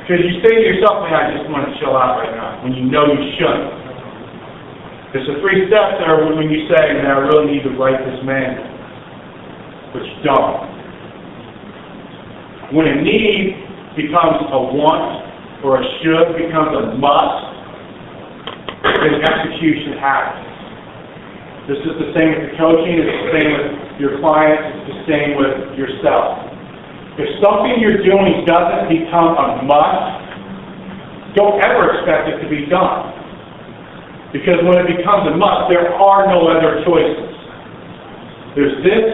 Because you say to yourself, man, I just want to chill out right now, when you know you shouldn't. It's the 3 steps that are when you say, man, I really need to write this manual. But you don't. When a need becomes a want or a should becomes a must, then execution happens. This is the same with the coaching, it's the same with your clients, it's the same with yourself. If something you're doing doesn't become a must, don't ever expect it to be done. Because when it becomes a must, there are no other choices. There's this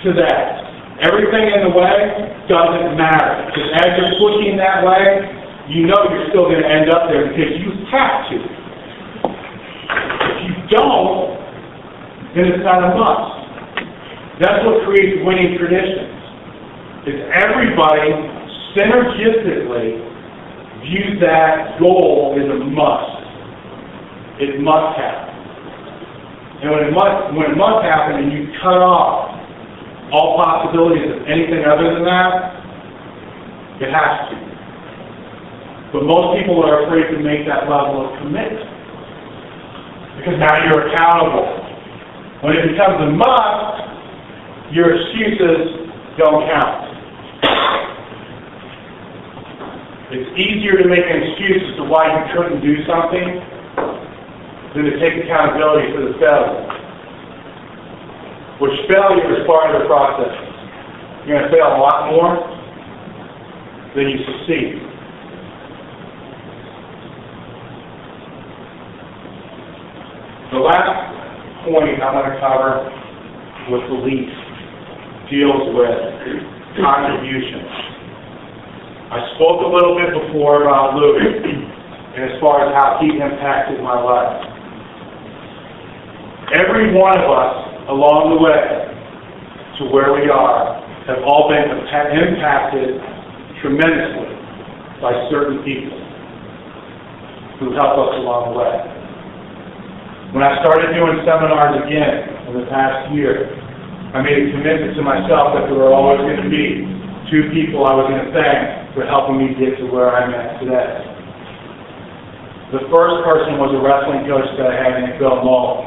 to that. Everything in the way doesn't matter. Because as you're pushing that way, you know you're still going to end up there because you have to. If you don't, then it's not a must. That's what creates winning traditions. Is everybody synergistically views that goal as a must. It must happen. And when it must happen and you cut off all possibilities of anything other than that, it has to. But most people are afraid to make that level of commitment. Because now you're accountable. When it becomes a must, your excuses don't count. It's easier to make an excuse as to why you couldn't do something than to take accountability for the failure. Which failure is part of the process. You're going to fail a lot more than you succeed. The last point I'm going to cover with belief deals with contributions. I spoke a little bit before about Luke, and as far as how he impacted my life. Every one of us along the way to where we are have all been impacted tremendously by certain people who help us along the way. When I started doing seminars again in the past year, I made a commitment to myself that there were always going to be 2 people I was going to thank for helping me get to where I'm at today. The first person was a wrestling coach that I had named Bill Mull.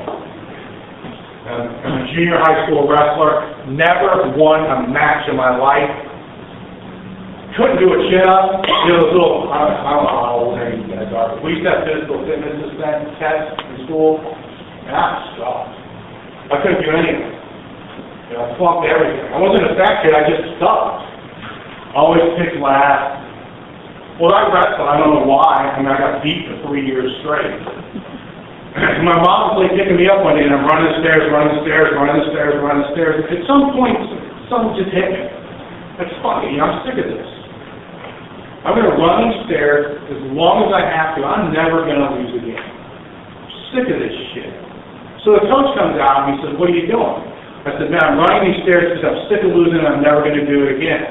I'm a junior high school wrestler, never won a match in my life. Couldn't do a chin-up. You know, those little, I don't know how old any of you guys are, but we used to have physical fitness tests in school, and I sucked. I couldn't do anything. You know, I flunked everything. I wasn't a fat kid, I just sucked. Always picked last. Well, I wrestled, I don't know why. I mean, I got beat for 3 years straight. My mom was like picking me up one day, and I'm running the stairs. At some point, something just hit me. That's funny, I'm sick of this. I'm going to run these stairs as long as I have to. I'm never going to lose again. I'm sick of this shit. So the coach comes out and he says, "What are you doing?" I said, "Man, I'm running these stairs because I'm sick of losing and I'm never going to do it again."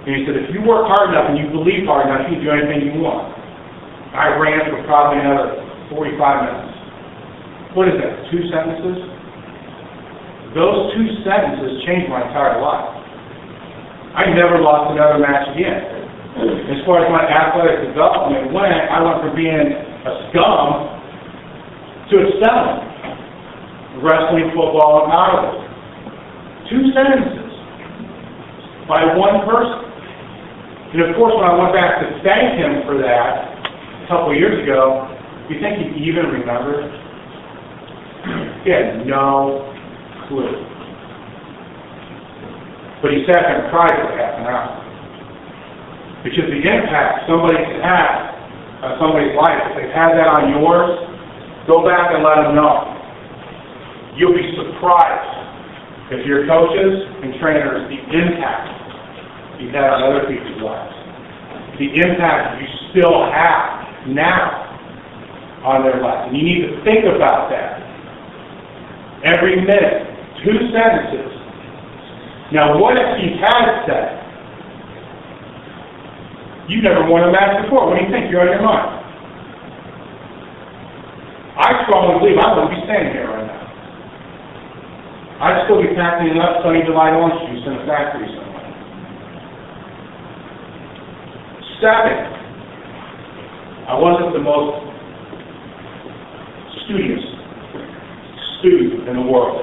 And he said, "If you work hard enough and you believe hard enough, you can do anything you want." I ran for probably another 45 minutes. What is that, 2 sentences? Those 2 sentences changed my entire life. I never lost another match again. As far as my athletic development went, I went from being a scum to excelling. Wrestling, football, and knowledge. 2 sentences by one person. And of course, when I went back to thank him for that a couple of years ago, you think he even remembered? He had no clue. But he sat there and cried for half an hour. Because the impact somebody can have on somebody's life, if they've had that on yours, go back and let them know. You'll be surprised if your coaches and trainers, the impact you've had on other people's lives, the impact you still have now on their lives. And you need to think about that. Every minute, 2 sentences. Now, what if he had said, "You never won a match before. What do you think? You're on your mind." I strongly believe I wouldn't be standing here right now. I'd still be packing up Sunny Delight orange juice in a factory somewhere. 7, I wasn't the most studious student in the world.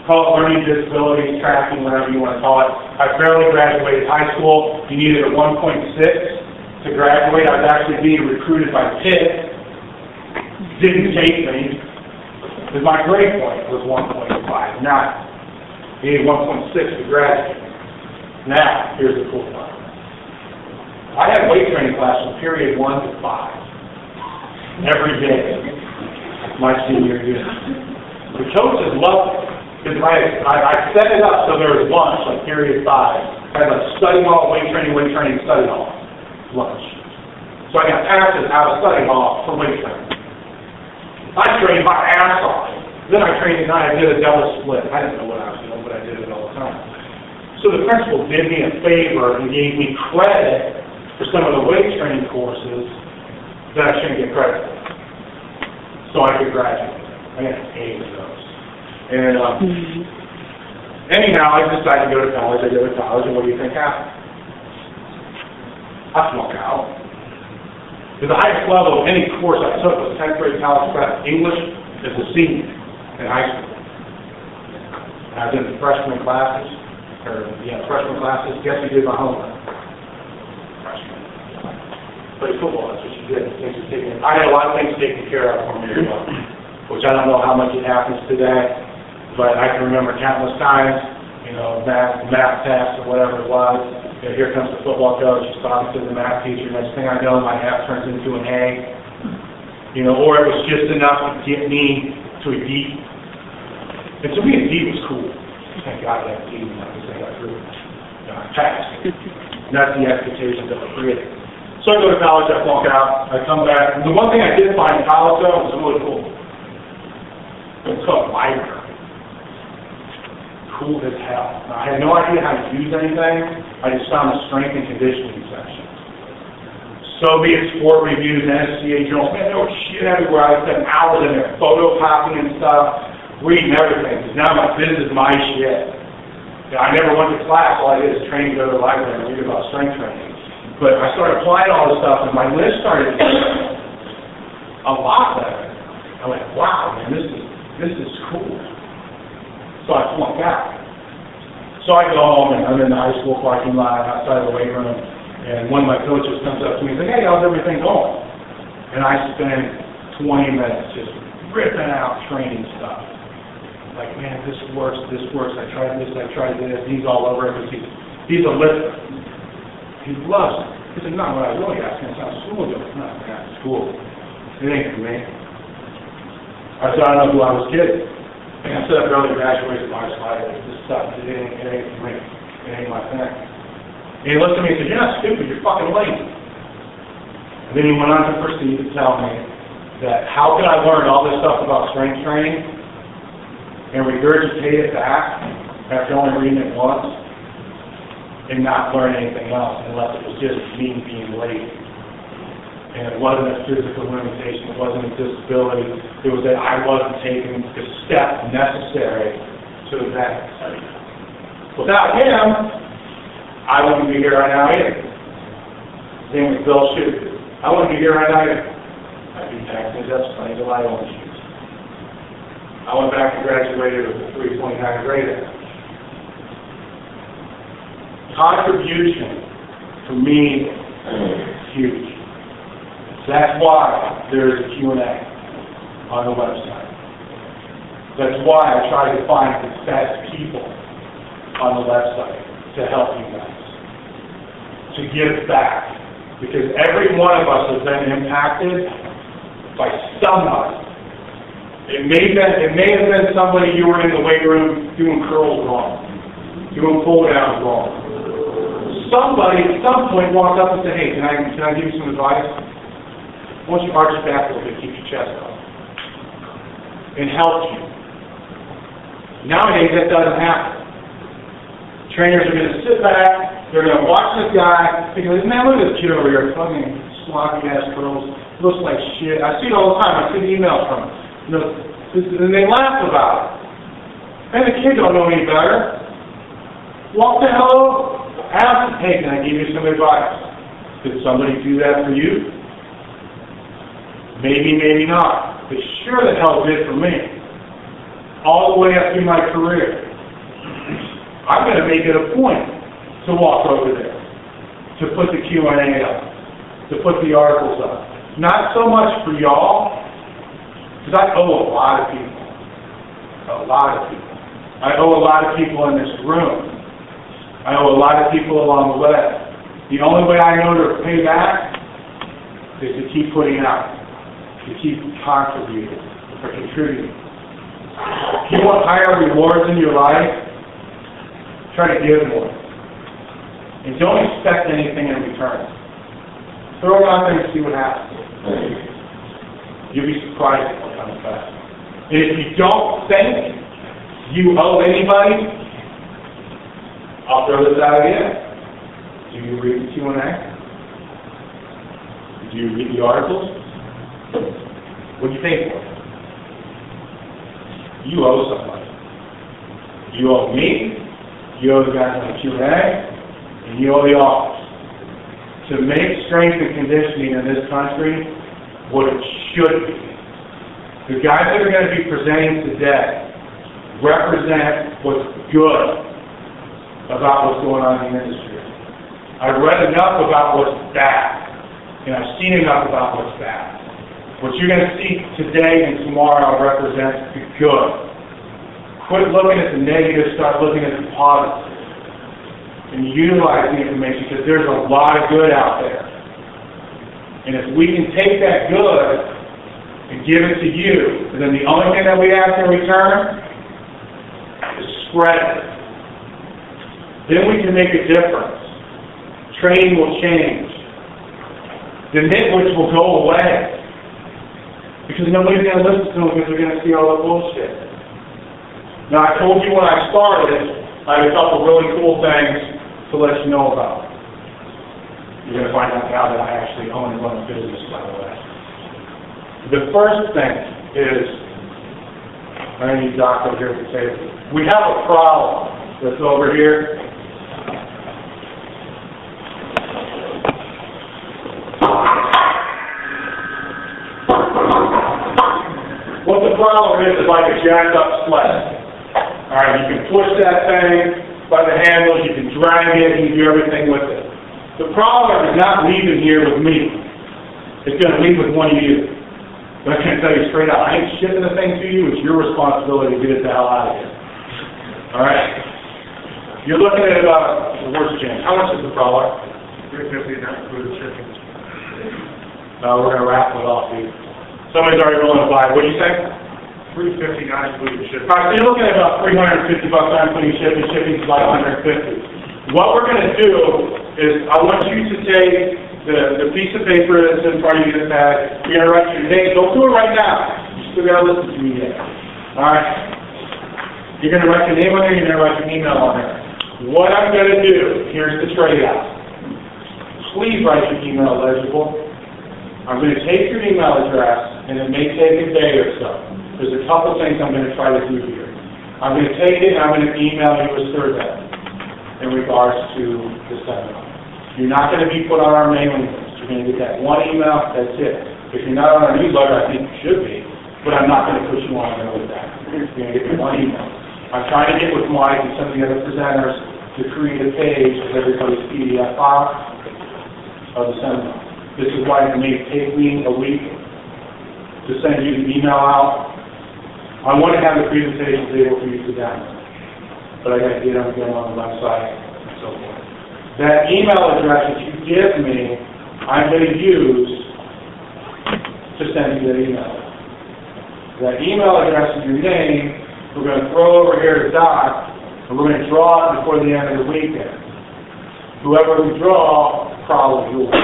Call it learning disabilities, tracking, whatever you want to call it. I barely graduated high school. You needed a 1.6 to graduate. I was actually being recruited by Tate. Didn't take me, because my grade point was 1.59. You needed 1.6 to graduate. Now, here's the cool part. I had weight training class from period 1 to 5 every day my senior year. The coaches loved it because I set it up so there was lunch, like period 5. I had like study hall, weight training, study hall, lunch. So I got passes out of study hall for weight training. I trained my ass off. Then I trained at night. I did a double split. I didn't know what I was doing, but I did it all the time. So the principal did me a favor and gave me credit for some of the weight training courses that I shouldn't get credit for. So I could graduate. I got 8 of those. And anyhow, I decided to go to college. I go to college, and what do you think happened? I flunked out. The highest level of any course I took was 10th grade college prep English as a senior in high school. I was in the freshman classes. Guess who did my homework? Freshman. Played football, that's what you did. I had a lot of things taken care of for me, which I don't know how much it happens today, but I can remember countless times, math tests or whatever it was. Here comes the football coach, he's talking to the math teacher. Next thing I know, my F turns into an A. Or it was just enough to get me to a D. And to me, a D was cool. Thank God I had a D, because I got through. I passed. And that's the expectations that were created. So I go to college, I flunk out, I come back. And the one thing I did find in college, though, was really cool. It was called library. Cool as hell. Now, I had no idea how to use anything. I just found the strength and conditioning section. Soviet sport reviews, NSCA journals. Man, there was shit everywhere. I spent hours in there photocopying and stuff, reading everything. Because now this is my shit. I never went to class. All I did is train to go to the library and read about strength training. But I started applying all this stuff, and my list started getting a lot better. I went, wow, man, this is cool. So I flunked out. So I go home, and I'm in the high school parking lot outside of the weight room, and one of my coaches comes up to me and says, hey, how's everything going? And I spend 20 minutes just ripping out training stuff. Like, man, this works. I tried this. He's all over it because he's a lifter. He loves it. He said, not what I really asked him. It's not school doing it. Not school. It ain't for me. I said, I don't know who I was kidding. And I said, I barely graduated from high school. This stuff, it ain't for me. It ain't my thing. And he looked at me and said, you're not stupid, you're fucking lazy. And then he went on to proceed to tell me that how could I learn all this stuff about strength training and regurgitate it back after only reading it once and not learn anything else unless it was just me being lazy. And it wasn't a physical limitation, it wasn't a disability, it was that I wasn't taking the steps necessary to advance. Without him, I wouldn't be here right now either. Same with Bill Shue. I wouldn't be here right now either. I'd be taxing his planes of my own shoes. I went back and graduated with a 3.9 grade. Contribution, for me, is huge. That's why there is a Q&A on the website. That's why I try to find the best people on the website to help you guys, to give back. Because every one of us has been impacted by somebody. It may have been somebody you were in the weight room doing curls wrong, doing pull downs wrong. Somebody at some point walked up and said, hey, can I give you some advice? Why don't you arch your back a little bit, keep your chest up. It helps you. Nowadays, that doesn't happen. Trainers are going to sit back, they're going to watch this guy, thinking, man, look at this kid over here, fucking sloppy-ass curls, looks like shit. I see it all the time. I see the emails from him. And they laugh about it. And the kid don't know any better. Walk the hell over. Ask him, hey, can I give you some advice? Did somebody do that for you? Maybe, maybe not. But sure the hell did for me. All the way up through my career. I'm going to make it a point to walk over there, to put the Q&A up, to put the articles up. Not so much for y'all, because I owe a lot of people. A lot of people. I owe a lot of people in this room. I owe a lot of people along the way. The only way I know to pay back is to keep putting out, to keep contributing, or contributing. If you want higher rewards in your life, try to give more. And don't expect anything in return. Throw it out there and see what happens. You'll be surprised at what comes back. And if you don't think you owe anybody, I'll throw this out again. Do you read the Q&A? Do you read the articles? What do you think for? You owe somebody. You owe me, you owe the guys on the Q&A, and you owe the office. To make strength and conditioning in this country what it should be. The guys that are going to be presenting today represent what's good about what's going on in the industry. I've read enough about what's bad, and I've seen enough about what's bad. What you're going to see today and tomorrow represents the good. Quit looking at the negative, start looking at the positive. And utilize the information, because there's a lot of good out there. And if we can take that good and give it to you, and then the only thing that we have to return is spread it. Then we can make a difference. Training will change. The nitwits will go away. Because nobody's going to listen to them because they're going to see all the bullshit. Now, I told you when I started, I had a couple really cool things to let you know about. You're going to find out now that I actually own and run a business, by the way. The first thing is, I need Doc over here to say, we have a problem that's over here. What the problem is like a jacked up sled. All right, you can push that thing by the handles, you can drag it, you can do everything with it. The problem is not leaving here with me. It's going to leave with one of you. But I can tell you straight out, I ain't shipping the thing to you. It's your responsibility to get it the hell out of here. All right? You're looking at about, where's James? How much is the product? $350, not including shipping. We're going to wrap it off, dude. Somebody's already willing to buy it. What do you say? $350, not including shipping. All right, so you're looking at about $350 not including shipping. Shipping's about $150. What we're going to do is I want you to take the piece of paper that's in front of you in the bag. You're going to write your name. Don't do it right now. You still got to listen to me yet. All right? You're going to write your name on there. You're going to write your email on there. What I'm going to do, here's the trade-out. Please write your email legible. I'm going to take your email address, and it may take a day or so. There's a couple things I'm going to try to do here. I'm going to take it, and I'm going to email you a survey in regards to the seminar. You're not going to be put on our mailing list. You're going to get that one email, that's it. If you're not on our newsletter, I think you should be, but I'm not going to put you on there with that. You're going to get the one email. I'm trying to get with Mike and some of the other presenters to create a page with everybody's PDF file of the seminar. This is why it may take me a week to send you the email out. I want to have the presentations able for you to download, but I got to get them on the website and so forth. That email address that you give me, I'm going to use to send you that email. That email address is your name. We're going to throw over here to Doc, and we're going to draw it before the end of the weekend. Whoever we draw, probably yours.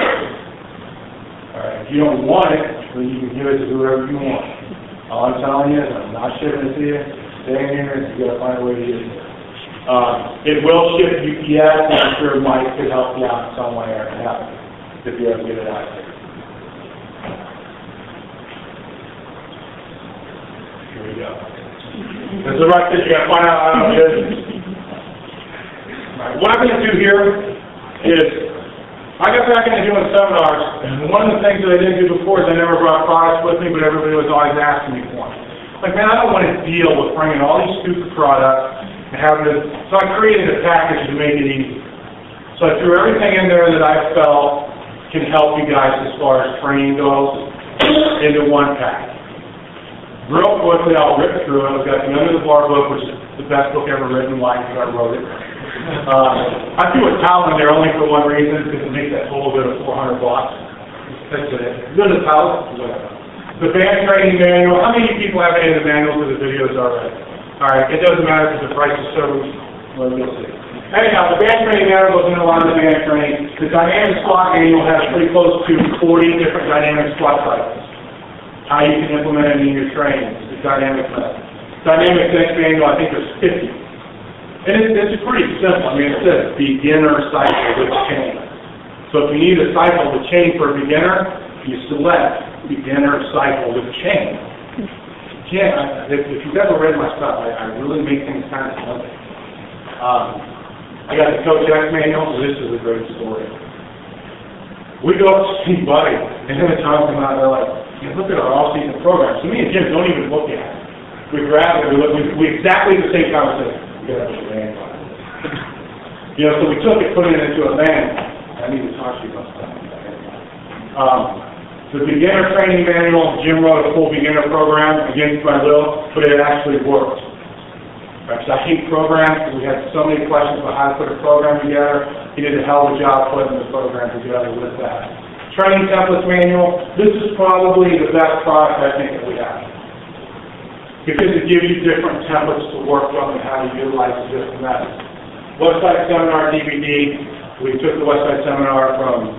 All right. If you don't want it, then you can give it to whoever you want. All I'm telling you is I'm not shipping it to you. Stay in here, and you got to find a way to get it. It will ship UPS, and I'm sure Mike could help you out in some way or help if you ever get it out there. Here we go. That's the right thing. You got to find out how to do it. Right. What I'm going to do here is, I got back into doing seminars, and one of the things that I didn't do before is I never brought products with me, but everybody was always asking me for them. Like, man, I don't want to deal with bringing all these stupid products and having to, so I created a package to make it easy. So I threw everything in there that I felt can help you guys as far as training goes into one package. Real quickly, I'll rip through it. I've got The Under the Bar book, which is the best book ever written. Why? Because I wrote it. I threw a towel in there only for one reason, because it makes that total bit of 400 bucks. That's it. Good as towel? The band training manual. How many people have any of the manuals of the videos already? All right, it doesn't matter because the price is so, well, you'll see. Anyhow, the band training manual goes into a lot of the band training. The dynamic squat manual has pretty close to 40 different dynamic squat cycles. How you can implement it in your training, the dynamic method. Dynamic next manual, I think there's 50. And it's pretty simple. I mean, it says beginner cycle with chain. So if you need a cycle with chain for a beginner, you select beginner cycle with chain. Again, if you've ever read my stuff, I really make things kind of simple. I got the Coach X manual, so this is a great story. We go up to see Buddy, and him and Tom come out, and they're like, "You look at our all-season program." So me and Jim don't even look at it. We grab it, we exactly the same conversation. We got to put a van on it. You know, so we took it, put it into a van. I need to talk to you about stuff. The beginner training manual, Jim wrote a full beginner program against my will, but it actually worked. Because I hate programs, because we had so many questions about how to put a program together. He did a hell of a job putting the program together with that. Training templates manual, this is probably the best product I think that we have. Because it gives you different templates to work from and how to utilize the different methods. Website seminar DVD, we took the website seminar from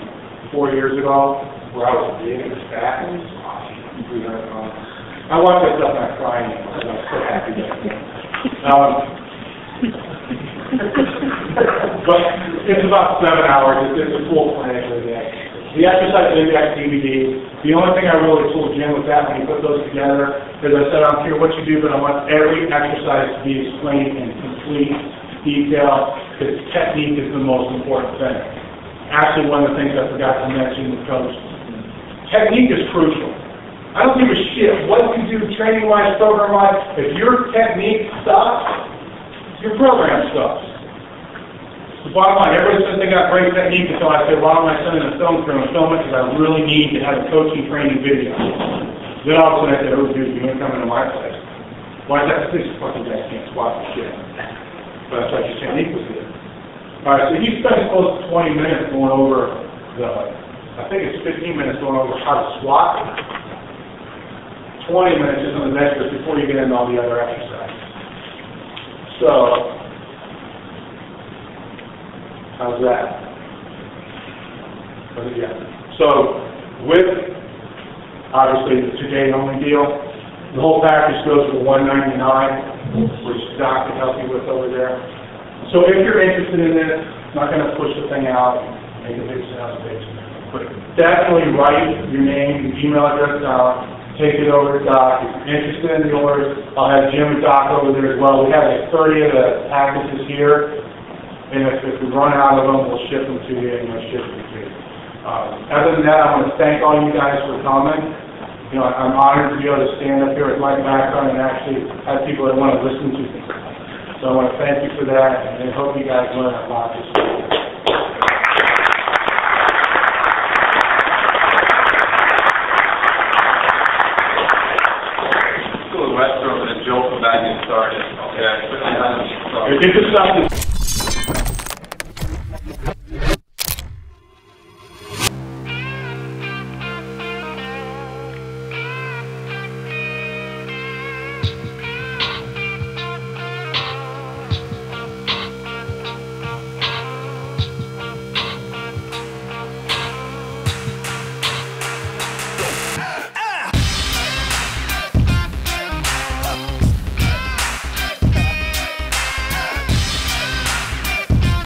4 years ago, where I was big and fat, and it was awesome. I watched that stuff and I'm crying because I was so happy that but it's about 7 hours. It's a full plan for the day. The exercise index DVD, the only thing I really told Jim with that when he put those together is I said, I don't care what you do, but I want every exercise to be explained in complete detail, because technique is the most important thing. Actually, one of the things I forgot to mention with Coach, technique is crucial. I don't give a shit what you do training-wise, program-wise. If your technique sucks, your program sucks. The bottom line, everybody says they got great technique until I say, why am I sending a film crew and film it? Because I really need to have a coaching training video. Then all of a sudden I said, oh dude, you ain't coming to my place. Why is that? This fucking guy can't squat for shit. But that's why your technique was good. Alright, so he spent close to 20 minutes going over I think it's 15 minutes going over how to squat. 20 minutes is on the measures before you get into all the other exercises. So, how's that? Yeah. So, with obviously the today only deal, the whole package goes for $199, which Doc can help you with over there. So if you're interested in this, I'm not going to push the thing out and make a big sales page, but definitely write your name, your email address down, take it over to Doc. If you're interested in the orders, I'll have Jim and Doc over there as well. We have like 30 of the packages here, and if we run out of them, we'll ship them to you and we'll ship them to you. Other than that, I want to thank all you guys for coming. You know, I'm honored to be able to stand up here with my background and actually have people that want to listen to me. So I want to thank you for that, and I hope you guys learn a lot this week. Restroom and a joke about getting started. Okay. Get this stuff.